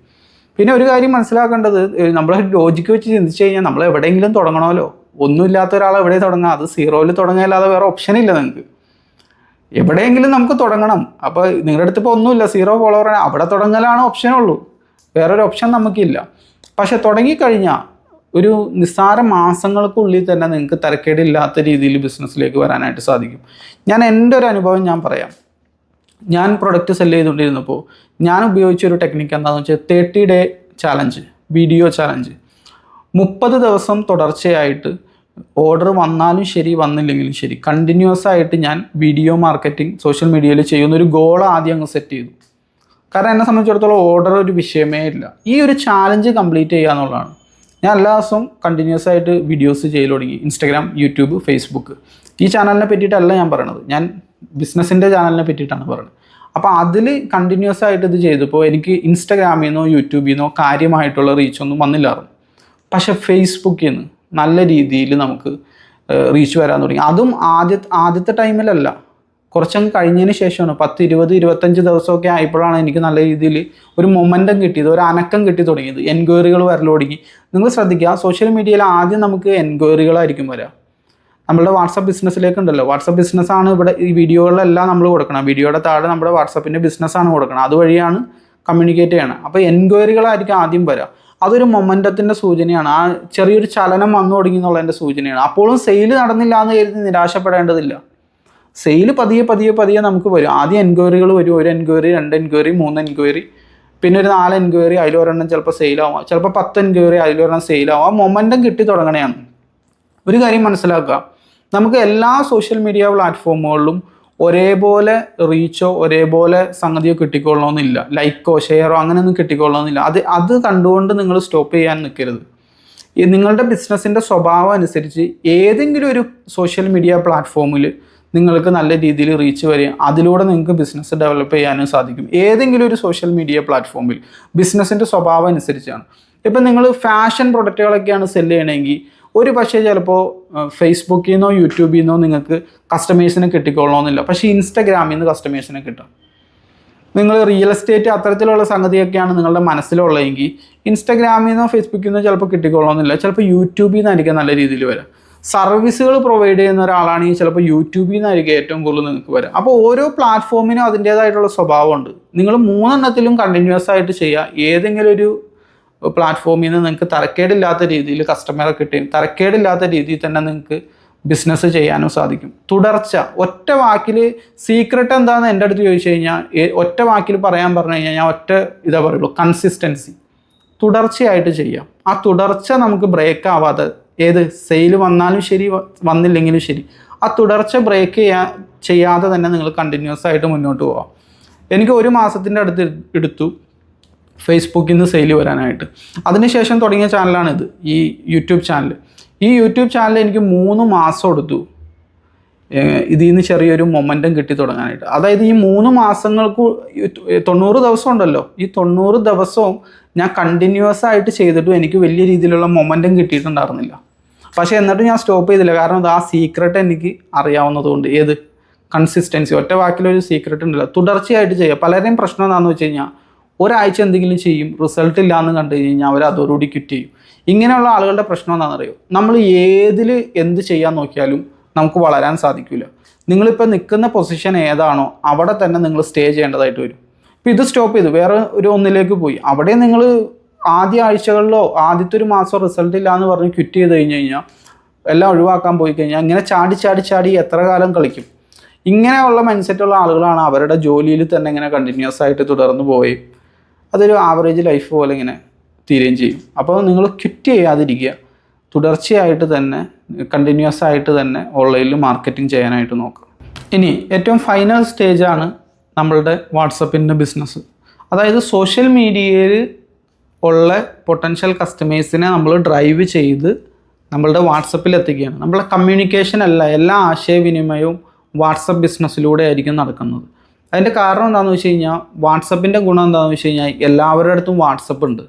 പിന്നെ ഒരു കാര്യം മനസ്സിലാക്കേണ്ടത്, നമ്മൾ ലോജിക്ക് വെച്ച് ചിന്തിച്ച് കഴിഞ്ഞാൽ നമ്മൾ എവിടെയെങ്കിലും തുടങ്ങണമല്ലോ. ഒന്നുമില്ലാത്ത ഒരാൾ എവിടെ തുടങ്ങാം? അത് 0-ൽ തുടങ്ങാല്ലാതെ വേറെ ഓപ്ഷനില്ല. നിങ്ങൾക്ക് എവിടെയെങ്കിലും നമുക്ക് തുടങ്ങണം. അപ്പോൾ നിങ്ങളുടെ അടുത്ത് ഇപ്പോൾ ഒന്നുമില്ല, 0 ഫോളോവർ, അവിടെ തുടങ്ങലാണ് ഓപ്ഷനുള്ളൂ, വേറൊരു ഓപ്ഷൻ നമുക്കില്ല. പക്ഷെ തുടങ്ങിക്കഴിഞ്ഞാൽ ഒരു നിസ്സാര മാസങ്ങൾക്കുള്ളിൽ തന്നെ നിങ്ങൾക്ക് തരക്കേടില്ലാത്ത രീതിയിൽ ബിസിനസ്സിലേക്ക് വരാനായിട്ട് സാധിക്കും. ഞാൻ എൻ്റെ ഒരു അനുഭവം ഞാൻ പറയാം. ഞാൻ പ്രൊഡക്റ്റ് സെല് ചെയ്തുകൊണ്ടിരുന്നപ്പോൾ ഞാൻ ഉപയോഗിച്ചൊരു ടെക്നിക്ക് എന്താണെന്ന് വെച്ചാൽ 30 ഡേ ചാലഞ്ച്, വീഡിയോ ചാലഞ്ച്. 30 ദിവസം തുടർച്ചയായിട്ട് ഓർഡർ വന്നാലും ശരി വന്നില്ലെങ്കിലും ശരി കണ്ടിന്യൂസ് ആയിട്ട് ഞാൻ വീഡിയോ മാർക്കറ്റിംഗ് സോഷ്യൽ മീഡിയയിൽ ചെയ്യുന്നൊരു ഗോൾ ആദ്യം അങ്ങ് സെറ്റ് ചെയ്തു. കാരണം എന്നെ സംബന്ധിച്ചിടത്തോളം ഓർഡർ ഒരു വിഷയമേ ഇല്ല. ഈ ഒരു ചാലഞ്ച് കംപ്ലീറ്റ് ചെയ്യുക എന്നുള്ളതാണ്. ഞാൻ എല്ലാ ദിവസവും കണ്ടിന്യൂസ് ആയിട്ട് വീഡിയോസ് ചെയ്തു തുടങ്ങി. Instagram, YouTube, Facebook. ഈ ചാനലിനെ പറ്റിയിട്ടല്ല ഞാൻ പറയണത്, ഞാൻ ബിസിനസ്സിൻ്റെ ചാനലിനെ പറ്റിയിട്ടാണ് പറയുന്നത്. അപ്പോൾ അതിൽ കണ്ടിന്യൂസ് ആയിട്ട് ഇത് ചെയ്തപ്പോൾ എനിക്ക് ഇൻസ്റ്റാഗ്രാമിൽ നിന്നോ യൂട്യൂബിൽ നിന്നോ കാര്യമായിട്ടുള്ള റീച്ചൊന്നും വന്നില്ലായിരുന്നു. പക്ഷേ ഫേസ്ബുക്കിൽ നിന്ന് നല്ല രീതിയിൽ നമുക്ക് റീച്ച് വരാൻ തുടങ്ങി. അതും ആദ്യത്തെ ടൈമിലല്ല, കുറച്ചങ്ങ് കഴിഞ്ഞതിന് ശേഷമാണ്. 10, 20, 25 ദിവസമൊക്കെ ആയപ്പോഴാണ് എനിക്ക് നല്ല രീതിയിൽ ഒരു മൊമെൻറ്റം കിട്ടിയത്, ഒരു അനക്കം കിട്ടി തുടങ്ങിയത്. എൻക്വയറികൾ വരൽ തുടങ്ങി. നിങ്ങൾ ശ്രദ്ധിക്കുക, സോഷ്യൽ മീഡിയയിൽ ആദ്യം നമുക്ക് എൻക്വയറികളായിരിക്കും വരാം. നമ്മളുടെ വാട്സപ്പ് ബിസിനസ്സിലേക്കുണ്ടല്ലോ, വാട്സപ്പ് ബിസിനസ്സാണ് ഇവിടെ ഈ വീഡിയോകളിലെല്ലാം നമ്മൾ കൊടുക്കണം. വീഡിയോയുടെ താഴെ നമ്മുടെ വാട്സപ്പിൻ്റെ ബിസിനസ്സാണ് കൊടുക്കണം, അതുവഴിയാണ് കമ്മ്യൂണിക്കേറ്റ് ചെയ്യണം. അപ്പോൾ എൻക്വയറികളായിരിക്കും ആദ്യം വരാം. അതൊരു മൊമെൻറ്റത്തിൻ്റെ സൂചനയാണ്. ആ ചെറിയൊരു ചലനം വന്നു തുടങ്ങി എന്നുള്ളതിൻ്റെ സൂചനയാണ്. അപ്പോഴും സെയിൽ നടന്നില്ല എന്ന് കരുതി നിരാശപ്പെടേണ്ടതില്ല. സെയിൽ പതിയെ നമുക്ക് വരും. ആദ്യം എൻക്വയറികൾ വരും. 1 എൻക്വയറി, 2 എൻക്വയറി, 3 എൻക്വയറി, പിന്നെ ഒരു 4 എൻക്വയറി, അതിലൊരെണ്ണം ചിലപ്പോൾ സെയിലാവാം, ചിലപ്പോൾ 10 എൻക്വയറി, അതിലൊരെണ്ണം സെയിലാവാം. ആ മൊമെൻറ്റം കിട്ടി തുടങ്ങണയാണ്. ഒരു കാര്യം മനസ്സിലാക്കുക, നമുക്ക് എല്ലാ സോഷ്യൽ മീഡിയ പ്ലാറ്റ്ഫോമുകളിലും ഒരേപോലെ റീച്ചോ ഒരേപോലെ സംഗതിയോ കിട്ടിക്കൊള്ളണമെന്നില്ല. ലൈക്കോ ഷെയറോ അങ്ങനെയൊന്നും കിട്ടിക്കൊള്ളണമെന്നില്ല. അത് കണ്ടുകൊണ്ട് നിങ്ങൾ സ്റ്റോപ്പ് ചെയ്യാൻ നിൽക്കരുത്. നിങ്ങളുടെ ബിസിനസ്സിൻ്റെ സ്വഭാവം അനുസരിച്ച് ഏതെങ്കിലും ഒരു സോഷ്യൽ മീഡിയ പ്ലാറ്റ്ഫോമിൽ നിങ്ങൾക്ക് നല്ല രീതിയിൽ റീച്ച് വരികയും അതിലൂടെ നിങ്ങൾക്ക് ബിസിനസ് ഡെവലപ്പ് ചെയ്യാനും സാധിക്കും. ഏതെങ്കിലും ഒരു സോഷ്യൽ മീഡിയ പ്ലാറ്റ്ഫോമിൽ ബിസിനസ്സിൻ്റെ സ്വഭാവം അനുസരിച്ചാണ്. ഇപ്പം നിങ്ങൾ ഫാഷൻ പ്രൊഡക്റ്റുകളൊക്കെയാണ് സെല്ല് ചെയ്യണമെങ്കിൽ ഒരു പക്ഷേ ചിലപ്പോൾ ഫേസ്ബുക്കിൽ നിന്നോ യൂട്യൂബിൽ നിന്നോ നിങ്ങൾക്ക് കസ്റ്റമേഴ്സിനെ കിട്ടിക്കൊള്ളണമെന്നില്ല. പക്ഷേ ഇൻസ്റ്റഗ്രാമിൽ നിന്ന് കസ്റ്റമേഴ്സിനെ കിട്ടും. നിങ്ങൾ റിയൽ എസ്റ്റേറ്റ് അത്തരത്തിലുള്ള സംഗതിയൊക്കെയാണ് നിങ്ങളുടെ മനസ്സിലുള്ളതെങ്കിൽ ഇൻസ്റ്റഗ്രാമിൽ നിന്നോ ഫേസ്ബുക്കിൽ നിന്നോ ചിലപ്പോൾ കിട്ടിക്കൊള്ളണമെന്നില്ല. ചിലപ്പോൾ യൂട്യൂബിൽ നിന്നായിരിക്കും നല്ല രീതിയിൽ വരാം. സർവീസുകൾ പ്രൊവൈഡ് ചെയ്യുന്ന ഒരാളാണെങ്കിൽ ചിലപ്പോൾ യൂട്യൂബിൽ നിന്നായിരിക്കും ഏറ്റവും കൂടുതൽ നിങ്ങൾക്ക് വരാം. അപ്പോൾ ഓരോ പ്ലാറ്റ്ഫോമിനും അതിൻ്റേതായിട്ടുള്ള സ്വഭാവമുണ്ട്. നിങ്ങൾ 3 എണ്ണത്തിലും കണ്ടിന്യൂസ് ആയിട്ട് ചെയ്യുക. ഏതെങ്കിലും ഒരു പ്ലാറ്റ്ഫോമിൽ നിന്ന് നിങ്ങൾക്ക് തരക്കേടില്ലാത്ത രീതിയിൽ കസ്റ്റമറെ കിട്ടുകയും തരക്കേടില്ലാത്ത രീതിയിൽ തന്നെ നിങ്ങൾക്ക് ബിസിനസ് ചെയ്യാനും സാധിക്കും. തുടർച്ച, ഒറ്റ വാക്കിൽ സീക്രട്ട് എന്താണെന്ന് എൻ്റെ അടുത്ത് ചോദിച്ചു കഴിഞ്ഞാൽ ഒറ്റ വാക്കിൽ പറയാൻ പറഞ്ഞു കഴിഞ്ഞാൽ ഞാൻ ഒറ്റ ഇതാ പറയുള്ളൂ, കൺസിസ്റ്റൻസി. തുടർച്ചയായിട്ട് ചെയ്യാം. ആ തുടർച്ച നമുക്ക് ബ്രേക്ക് ആവാതെ, ഏത് സെയിൽ വന്നാലും ശരി വന്നില്ലെങ്കിലും ശരി, ആ തുടർച്ച ബ്രേക്ക് ചെയ്യാതെ തന്നെ നിങ്ങൾ കണ്ടിന്യൂസ് ആയിട്ട് മുന്നോട്ട് പോകാം. എനിക്ക് 1 മാസത്തിൻ്റെ അടുത്ത് എടുത്തു ഫേസ്ബുക്കിൽ നിന്ന് സെയിൽ വരാനായിട്ട്. അതിനുശേഷം തുടങ്ങിയ ചാനലാണിത്, ഈ യൂട്യൂബ് ചാനൽ. ഈ യൂട്യൂബ് ചാനൽ എനിക്ക് 3 മാസം എടുത്തു ഇതിൽ നിന്ന് ചെറിയൊരു മൊമെൻറ്റം കിട്ടി തുടങ്ങാനായിട്ട്. അതായത് ഈ 3 മാസങ്ങൾക്ക് 90 ദിവസം ഉണ്ടല്ലോ, ഈ 90 ദിവസവും ഞാൻ കണ്ടിന്യൂസ് ആയിട്ട് ചെയ്തിട്ടും എനിക്ക് വലിയ രീതിയിലുള്ള മൊമെൻറ്റം കിട്ടിയിട്ടുണ്ടായിരുന്നില്ല. പക്ഷേ എന്നിട്ട് ഞാൻ സ്റ്റോപ്പ് ചെയ്തില്ല. കാരണം അത് ആ സീക്രട്ട് എനിക്ക് അറിയാവുന്നതുകൊണ്ട്. ഏത് കൺസിസ്റ്റൻസി, ഒറ്റ വാക്കിലൊരു സീക്രട്ട് ഉണ്ടല്ലോ, തുടർച്ചയായിട്ട് ചെയ്യുക. പലരുടെയും പ്രശ്നം എന്താണെന്ന് വെച്ച് കഴിഞ്ഞാൽ ഒരാഴ്ച എന്തെങ്കിലും ചെയ്യും, റിസൾട്ട് ഇല്ലയെന്ന് കണ്ടു കഴിഞ്ഞാൽ അവർ അതോടുകൂടി ക്വിറ്റ് ചെയ്യും. ഇങ്ങനെയുള്ള ആളുകളുടെ പ്രശ്നം എന്താണെന്നറിയോ, നമ്മൾ ഏതിൽ എന്ത് ചെയ്യാൻ നോക്കിയാലും നമുക്ക് വളരാൻ സാധിക്കില്ല. നിങ്ങളിപ്പോൾ നിൽക്കുന്ന പൊസിഷൻ ഏതാണോ അവിടെ തന്നെ നിങ്ങൾ സ്റ്റേ ചെയ്യേണ്ടതായിട്ട് വരും. ഇപ്പോൾ ഇത് സ്റ്റോപ്പ് ചെയ്തു വേറെ ഒന്നിലേക്ക് പോയി, അവിടെ നിങ്ങൾ ആദ്യ ആഴ്ചകളിലോ ആദ്യത്തെ 1 മാസം റിസൾട്ട് ഇല്ല എന്ന് പറഞ്ഞ് ക്വിറ്റ് ചെയ്ത് കഴിഞ്ഞ് കഴിഞ്ഞാൽ, എല്ലാം ഒഴിവാക്കാൻ പോയി കഴിഞ്ഞാൽ ഇങ്ങനെ ചാടി എത്ര കാലം കളിക്കും? ഇങ്ങനെയുള്ള മൈൻഡ് സെറ്റുള്ള ആളുകളാണ് അവരുടെ ജോലിയിൽ തന്നെ ഇങ്ങനെ കണ്ടിന്യൂസ് ആയിട്ട് തുടർന്ന് പോയി അതൊരു ആവറേജ് ലൈഫ് പോലെ ഇങ്ങനെ തീരുകയും ചെയ്യും. അപ്പോൾ നിങ്ങൾ ക്വിറ്റ് ചെയ്യാതിരിക്കുക, തുടർച്ചയായിട്ട് തന്നെ കണ്ടിന്യൂസ് ആയിട്ട് തന്നെ ഓൺലൈനിൽ മാർക്കറ്റിംഗ് ചെയ്യാനായിട്ട് നോക്കുക. ഇനി ഏറ്റവും ഫൈനൽ സ്റ്റേജാണ് നമ്മളുടെ വാട്സപ്പിൻ്റെ ബിസിനസ്. അതായത് സോഷ്യൽ മീഡിയയിൽ ഉള്ള പൊട്ടൻഷ്യൽ കസ്റ്റമേഴ്സിനെ നമ്മൾ ഡ്രൈവ് ചെയ്ത് നമ്മളുടെ വാട്സപ്പിൽ എത്തിക്കുകയാണ്. നമ്മളെ കമ്മ്യൂണിക്കേഷൻ അല്ല, എല്ലാ ആശയവിനിമയവും വാട്സപ്പ് ബിസിനസ്സിലൂടെ ആയിരിക്കും നടക്കുന്നത്. അതിൻ്റെ കാരണം എന്താണെന്ന് വെച്ച് കഴിഞ്ഞാൽ, വാട്സപ്പിൻ്റെ ഗുണം എന്താണെന്ന് വെച്ച് കഴിഞ്ഞാൽ എല്ലാവരുടെ അടുത്തും വാട്സപ്പ് ഉണ്ട്.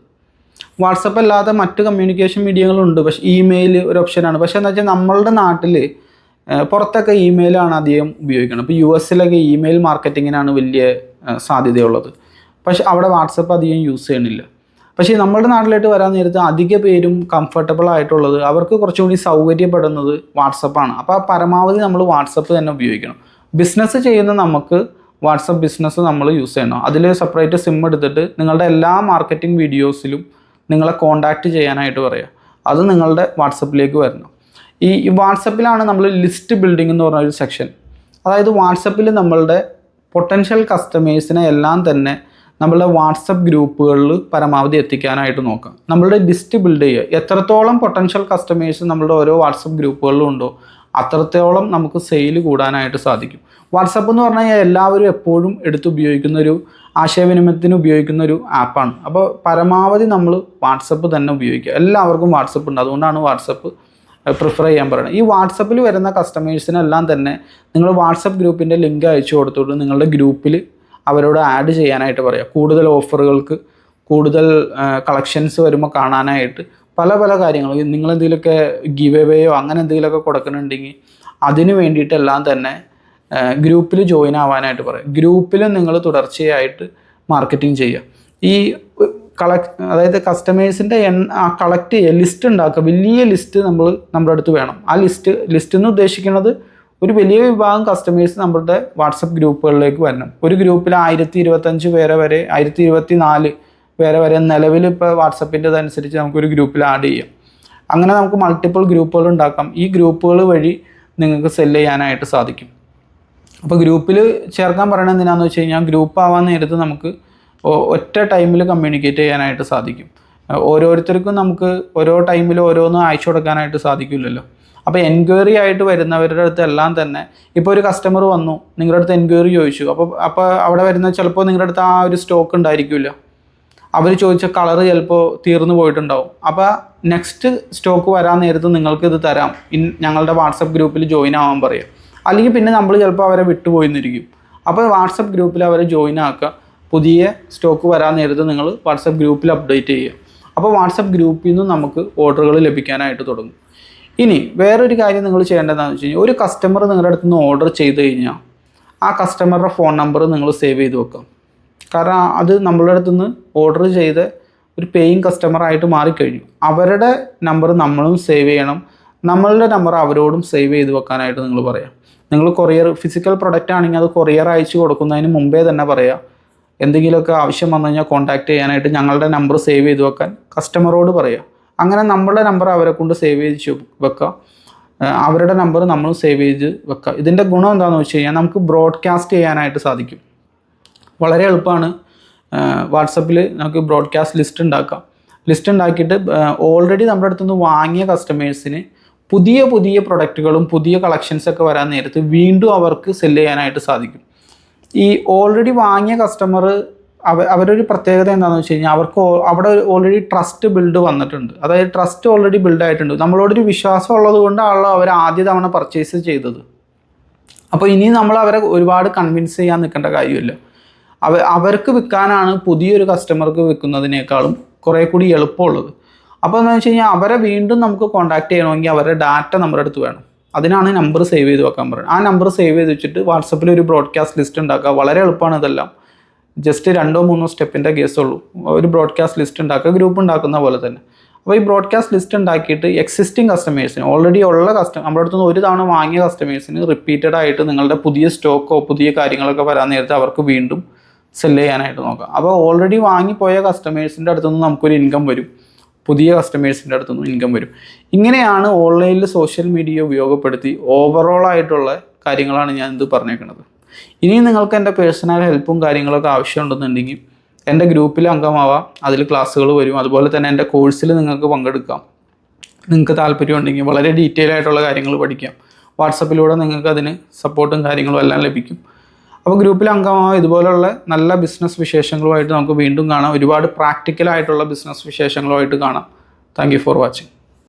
വാട്സപ്പ് അല്ലാതെ മറ്റ് കമ്മ്യൂണിക്കേഷൻ മീഡിയങ്ങളുണ്ട്, പക്ഷേ ഇമെയിൽ ഒരു ഓപ്ഷനാണ്. പക്ഷേ എന്താ വെച്ചാൽ നമ്മളുടെ നാട്ടിൽ പുറത്തൊക്കെ ഇമെയിലാണ് അധികം ഉപയോഗിക്കുന്നത്. ഇപ്പോൾ US ഇമെയിൽ മാർക്കറ്റിങ്ങിനാണ് വലിയ സാധ്യതയുള്ളത്. പക്ഷേ അവിടെ വാട്സപ്പ് അധികം യൂസ് ചെയ്യണില്ല. പക്ഷേ നമ്മുടെ നാട്ടിലോട്ട് വരാൻ നേരത്ത് അധിക പേരും കംഫർട്ടബിൾ ആയിട്ടുള്ളത്, അവർക്ക് കുറച്ചുകൂടി സൗകര്യപ്പെടുന്നത് വാട്സപ്പാണ്. അപ്പോൾ പരമാവധി നമ്മൾ വാട്സപ്പ് തന്നെ ഉപയോഗിക്കണം. ബിസിനസ് ചെയ്യുന്ന നമുക്ക് വാട്സപ്പ് ബിസിനസ് നമ്മൾ യൂസ് ചെയ്യണം. അതിൽ സെപ്പറേറ്റ് സിം എടുത്തിട്ട് നിങ്ങളുടെ എല്ലാ മാർക്കറ്റിംഗ് വീഡിയോസിലും നിങ്ങളെ കോൺടാക്റ്റ് ചെയ്യാനായിട്ട് പറയുക. അത് നിങ്ങളുടെ വാട്സപ്പിലേക്ക് വരണം. ഈ വാട്സപ്പിലാണ് നമ്മൾ ലിസ്റ്റ് ബിൽഡിംഗ് എന്ന് പറഞ്ഞൊരു സെക്ഷൻ. അതായത് വാട്സപ്പിൽ നമ്മളുടെ പൊട്ടൻഷ്യൽ കസ്റ്റമേഴ്സിനെ എല്ലാം തന്നെ നമ്മളുടെ വാട്സപ്പ് ഗ്രൂപ്പുകളിൽ പരമാവധി എത്തിക്കാനായിട്ട് നോക്കാം. നമ്മളുടെ ലിസ്റ്റ് ബിൽഡ് ചെയ്യുക. എത്രത്തോളം പൊട്ടൻഷ്യൽ കസ്റ്റമേഴ്സ് നമ്മളുടെ ഓരോ വാട്സപ്പ് ഗ്രൂപ്പുകളിലും ഉണ്ടോ അത്രത്തോളം നമുക്ക് സെയിൽ കൂടാനായിട്ട് സാധിക്കും. വാട്സപ്പ് എന്ന് പറഞ്ഞു കഴിഞ്ഞാൽ എല്ലാവരും എപ്പോഴും ഉപയോഗിക്കുന്ന ഒരു ആശയവിനിമയത്തിന് ഉപയോഗിക്കുന്ന ഒരു ആപ്പാണ്. അപ്പോൾ പരമാവധി നമ്മൾ വാട്സപ്പ് തന്നെ ഉപയോഗിക്കുക. എല്ലാവർക്കും വാട്സപ്പ് ഉണ്ട്, അതുകൊണ്ടാണ് വാട്സപ്പ് പ്രിഫർ ചെയ്യാൻ പറയുന്നത്. ഈ വാട്സപ്പിൽ വരുന്ന കസ്റ്റമേഴ്സിനെല്ലാം തന്നെ നിങ്ങൾ വാട്സപ്പ് ഗ്രൂപ്പിൻ്റെ ലിങ്ക് അയച്ചു കൊടുത്തിട്ട് നിങ്ങളുടെ ഗ്രൂപ്പിൽ അവരോട് ആഡ് ചെയ്യാനായിട്ട് പറയുക. കൂടുതൽ ഓഫറുകൾക്ക്, കൂടുതൽ കളക്ഷൻസ് വരുമ്പോൾ കാണാനായിട്ട് പല കാര്യങ്ങൾ, നിങ്ങളെന്തെങ്കിലുമൊക്കെ ഗിവ് എവേയോ അങ്ങനെ എന്തെങ്കിലുമൊക്കെ കൊടുക്കുന്നുണ്ടെങ്കിൽ അതിന് വേണ്ടിയിട്ടെല്ലാം തന്നെ ഗ്രൂപ്പിൽ ജോയിൻ ആവാനായിട്ട് പറയും. ഗ്രൂപ്പിൽ നിങ്ങൾ തുടർച്ചയായിട്ട് മാർക്കറ്റിംഗ് ചെയ്യുക. ഈ അതായത് കസ്റ്റമേഴ്സിൻ്റെ കളക്ട് ചെയ്യുക, ലിസ്റ്റ് ഉണ്ടാക്കുക. വലിയ ലിസ്റ്റ് നമ്മുടെ അടുത്ത് വേണം. ആ ലിസ്റ്റ് എന്ന് ഉദ്ദേശിക്കുന്നത് ഒരു വലിയ വിഭാഗം കസ്റ്റമേഴ്സ് നമ്മുടെ വാട്സപ്പ് ഗ്രൂപ്പുകളിലേക്ക് വരണം. ഒരു ഗ്രൂപ്പിൽ 1025 പേരെ വരെ, 1024 പേരെ വരെ നിലവിൽ ഇപ്പോൾ വാട്സപ്പിൻ്റെതനുസരിച്ച് നമുക്കൊരു ഗ്രൂപ്പിൽ ആഡ് ചെയ്യാം. അങ്ങനെ നമുക്ക് മൾട്ടിപ്പിൾ ഗ്രൂപ്പുകൾ ഉണ്ടാക്കാം. ഈ ഗ്രൂപ്പുകൾ വഴി നിങ്ങൾക്ക് സെല് ചെയ്യാനായിട്ട് സാധിക്കും. അപ്പോൾ ഗ്രൂപ്പിൽ ചേർക്കാൻ പറയണത് എന്തിനാണെന്ന് വെച്ച് കഴിഞ്ഞാൽ, ഗ്രൂപ്പ് ആവാൻ നേരത്ത് നമുക്ക് ഒറ്റ ടൈമിൽ കമ്മ്യൂണിക്കേറ്റ് ചെയ്യാനായിട്ട് സാധിക്കും. ഓരോരുത്തർക്കും നമുക്ക് ഓരോ ടൈമിൽ ഓരോന്നും അയച്ചു കൊടുക്കാനായിട്ട് സാധിക്കില്ലല്ലോ. അപ്പോൾ എൻക്വയറി ആയിട്ട് വരുന്നവരുടെ അടുത്ത് എല്ലാം തന്നെ, ഇപ്പോൾ ഒരു കസ്റ്റമർ വന്നു നിങ്ങളുടെ അടുത്ത് എൻക്വയറി ചോദിച്ചു, അപ്പോൾ അവിടെ വരുന്ന ചിലപ്പോൾ നിങ്ങളുടെ അടുത്ത് ആ ഒരു സ്റ്റോക്ക് ഉണ്ടായിരിക്കില്ല. അവർ ചോദിച്ച കളർ ചിലപ്പോൾ തീർന്നു പോയിട്ടുണ്ടാവും. അപ്പോൾ നെക്സ്റ്റ് സ്റ്റോക്ക് വരാൻ നേരത്ത് നിങ്ങൾക്ക് ഇത് തരാം, ഞങ്ങളുടെ വാട്സപ്പ് ഗ്രൂപ്പിൽ ജോയിൻ ആവാൻ പറയാം. അല്ലെങ്കിൽ പിന്നെ നമ്മൾ ചിലപ്പോൾ അവരെ വിട്ടുപോയിന്നിരിക്കും. അപ്പോൾ വാട്സപ്പ് ഗ്രൂപ്പിൽ അവരെ ജോയിൻ ആക്കുക. പുതിയ സ്റ്റോക്ക് വരാൻ നേരത്ത് നിങ്ങൾ വാട്സപ്പ് ഗ്രൂപ്പിൽ അപ്ഡേറ്റ് ചെയ്യുക. അപ്പോൾ വാട്സപ്പ് ഗ്രൂപ്പിൽ നിന്നും നമുക്ക് ഓർഡറുകൾ ലഭിക്കാനായിട്ട് തുടങ്ങും. ഇനി വേറൊരു കാര്യം നിങ്ങൾ ചെയ്യേണ്ടതെന്ന് വെച്ച് കഴിഞ്ഞാൽ, ഒരു കസ്റ്റമർ നിങ്ങളുടെ അടുത്ത് നിന്ന് ഓർഡർ ചെയ്ത് കഴിഞ്ഞാൽ ആ കസ്റ്റമറുടെ ഫോൺ നമ്പർ നിങ്ങൾ സേവ് ചെയ്ത് വെക്കാം. കാരണം അത് നമ്മളുടെ അടുത്ത് നിന്ന് ഓർഡർ ചെയ്ത് ഒരു പേയിങ് കസ്റ്റമറായിട്ട് മാറിക്കഴിഞ്ഞു. അവരുടെ നമ്പർ നമ്മളും സേവ് ചെയ്യണം, നമ്മളുടെ നമ്പർ അവരോടും സേവ് ചെയ്ത് വെക്കാനായിട്ട് നിങ്ങൾ പറയാം. നിങ്ങൾ കൊറിയർ ഫിസിക്കൽ പ്രൊഡക്റ്റ് ആണെങ്കിൽ അത് കൊറിയർ അയച്ചു കൊടുക്കുന്നതിന് മുമ്പേ തന്നെ പറയാം, എന്തെങ്കിലുമൊക്കെ ആവശ്യം വന്നു കഴിഞ്ഞാൽ കോൺടാക്ട് ചെയ്യാനായിട്ട് ഞങ്ങളുടെ നമ്പർ സേവ് ചെയ്ത് വെക്കാൻ കസ്റ്റമറോട് പറയാം. അങ്ങനെ നമ്മളുടെ നമ്പർ അവരെ കൊണ്ട് സേവ് ചെയ്ത് വെക്കുക, അവരുടെ നമ്പർ നമ്മൾ സേവ് ചെയ്ത് വെക്കുക. ഇതിൻ്റെ ഗുണം എന്താണെന്ന് വെച്ച് കഴിഞ്ഞാൽ നമുക്ക് ബ്രോഡ്കാസ്റ്റ് ചെയ്യാനായിട്ട് സാധിക്കും. വളരെ എളുപ്പമാണ്. വാട്സപ്പിൽ നമുക്ക് ബ്രോഡ്കാസ്റ്റ് ലിസ്റ്റ് ഉണ്ടാക്കാം. ലിസ്റ്റ് ഉണ്ടാക്കിയിട്ട് ഓൾറെഡി നമ്മുടെ അടുത്ത് നിന്ന് വാങ്ങിയ കസ്റ്റമേഴ്സിന് പുതിയ പുതിയ പ്രൊഡക്റ്റുകളും പുതിയ കളക്ഷൻസൊക്കെ വരാൻ നേരത്ത് വീണ്ടും അവർക്ക് സെല് ചെയ്യാനായിട്ട് സാധിക്കും. ഈ ഓൾറെഡി വാങ്ങിയ കസ്റ്റമർ അവരൊരു പ്രത്യേകത എന്താണെന്ന് വെച്ച് കഴിഞ്ഞാൽ, അവർക്ക് അവിടെ ഓൾറെഡി ട്രസ്റ്റ് ബിൽഡ് വന്നിട്ടുണ്ട്. അതായത് ട്രസ്റ്റ് ഓൾറെഡി ബിൽഡ് ആയിട്ടുണ്ട്. നമ്മളോടൊരു വിശ്വാസം ഉള്ളത് കൊണ്ടാണല്ലോ അവർ ആദ്യ തവണ പർച്ചേസ് ചെയ്തത്. അപ്പോൾ ഇനി നമ്മൾ അവരെ ഒരുപാട് കൺവിൻസ് ചെയ്യാൻ നിൽക്കേണ്ട കാര്യമില്ല. അവർക്ക് വിൽക്കാനാണ് പുതിയൊരു കസ്റ്റമർക്ക് വിൽക്കുന്നതിനേക്കാളും കുറേ കൂടി എളുപ്പമുള്ളത്. അപ്പോൾ എന്താണെന്ന് വെച്ച് കഴിഞ്ഞാൽ, അവരെ വീണ്ടും നമുക്ക് കോൺടാക്ട് ചെയ്യണമെങ്കിൽ അവരുടെ ഡാറ്റ നമ്മുടെ അടുത്ത് വേണം. അതിനാണ് നമ്പർ സേവ് ചെയ്ത് വെക്കാൻ പറയുന്നത്. ആ നമ്പർ സേവ് ചെയ്ത് വെച്ചിട്ട് വാട്സപ്പിൽ ഒരു ബ്രോഡ്കാസ്റ്റ് ലിസ്റ്റ് ഉണ്ടാക്കുക. വളരെ എളുപ്പമാണ് ഇതെല്ലാം. ജസ്റ്റ് 2-3 സ്റ്റെപ്പിൻ്റെ കേസുള്ളൂ. ഒരു ബ്രോഡ്കാസ്റ്റ് ലിസ്റ്റ് ഉണ്ടാക്കുക, ഗ്രൂപ്പ് ഉണ്ടാക്കുന്ന പോലെ തന്നെ. അപ്പോൾ ഈ ബ്രോഡ്കാസ്റ്റ് ലിസ്റ്റ് ഉണ്ടാക്കിയിട്ട് എക്സിസ്റ്റിംഗ് കസ്റ്റമേഴ്സിന്, ഓൾറെഡി ഉള്ള നമ്മുടെ അടുത്ത് നിന്ന് ഒരു തവണ വാങ്ങിയ കസ്റ്റമേഴ്സിന് റിപ്പീറ്റഡ് ആയിട്ട് നിങ്ങളുടെ പുതിയ സ്റ്റോക്കോ പുതിയ കാര്യങ്ങളൊക്കെ വരാൻ നേരത്തെ അവർക്ക് വീണ്ടും സെല് ചെയ്യാനായിട്ട് നോക്കാം. അപ്പോൾ ഓൾറെഡി വാങ്ങിപ്പോയ കസ്റ്റമേഴ്സിൻ്റെ അടുത്തുനിന്ന് നമുക്കൊരു ഇൻകം വരും, പുതിയ കസ്റ്റമേഴ്സിൻ്റെ അടുത്തുനിന്ന് ഇൻകം വരും. ഇങ്ങനെയാണ് ഓൺലൈനിൽ സോഷ്യൽ മീഡിയ ഉപയോഗപ്പെടുത്തി ഓവറോൾ ആയിട്ടുള്ള കാര്യങ്ങളാണ് ഞാൻ ഇത് പറഞ്ഞേക്കുന്നത്. ഇനിയും നിങ്ങൾക്ക് എൻ്റെ പേഴ്സണൽ ഹെൽപ്പും കാര്യങ്ങളൊക്കെ ആവശ്യമുണ്ടെന്നുണ്ടെങ്കിൽ എൻ്റെ ഗ്രൂപ്പിൽ അംഗമാവാം. അതിൽ ക്ലാസ്സുകൾ വരും. അതുപോലെ തന്നെ എൻ്റെ കോഴ്സിൽ നിങ്ങൾക്ക് പങ്കെടുക്കാം. നിങ്ങൾക്ക് താല്പര്യമുണ്ടെങ്കിൽ വളരെ ഡീറ്റെയിൽ ആയിട്ടുള്ള കാര്യങ്ങൾ പഠിക്കാം. വാട്സപ്പിലൂടെ നിങ്ങൾക്ക് അതിന് സപ്പോർട്ടും കാര്യങ്ങളും എല്ലാം ലഭിക്കും. അപ്പോൾ ഗ്രൂപ്പിൽ അംഗമാവാം. ഇതുപോലുള്ള നല്ല ബിസിനസ് വിശേഷങ്ങളുമായിട്ട് നമുക്ക് വീണ്ടും കാണാം. ഒരുപാട് പ്രാക്ടിക്കലായിട്ടുള്ള ബിസിനസ് വിശേഷങ്ങളുമായിട്ട് കാണാം. Thank you for watching.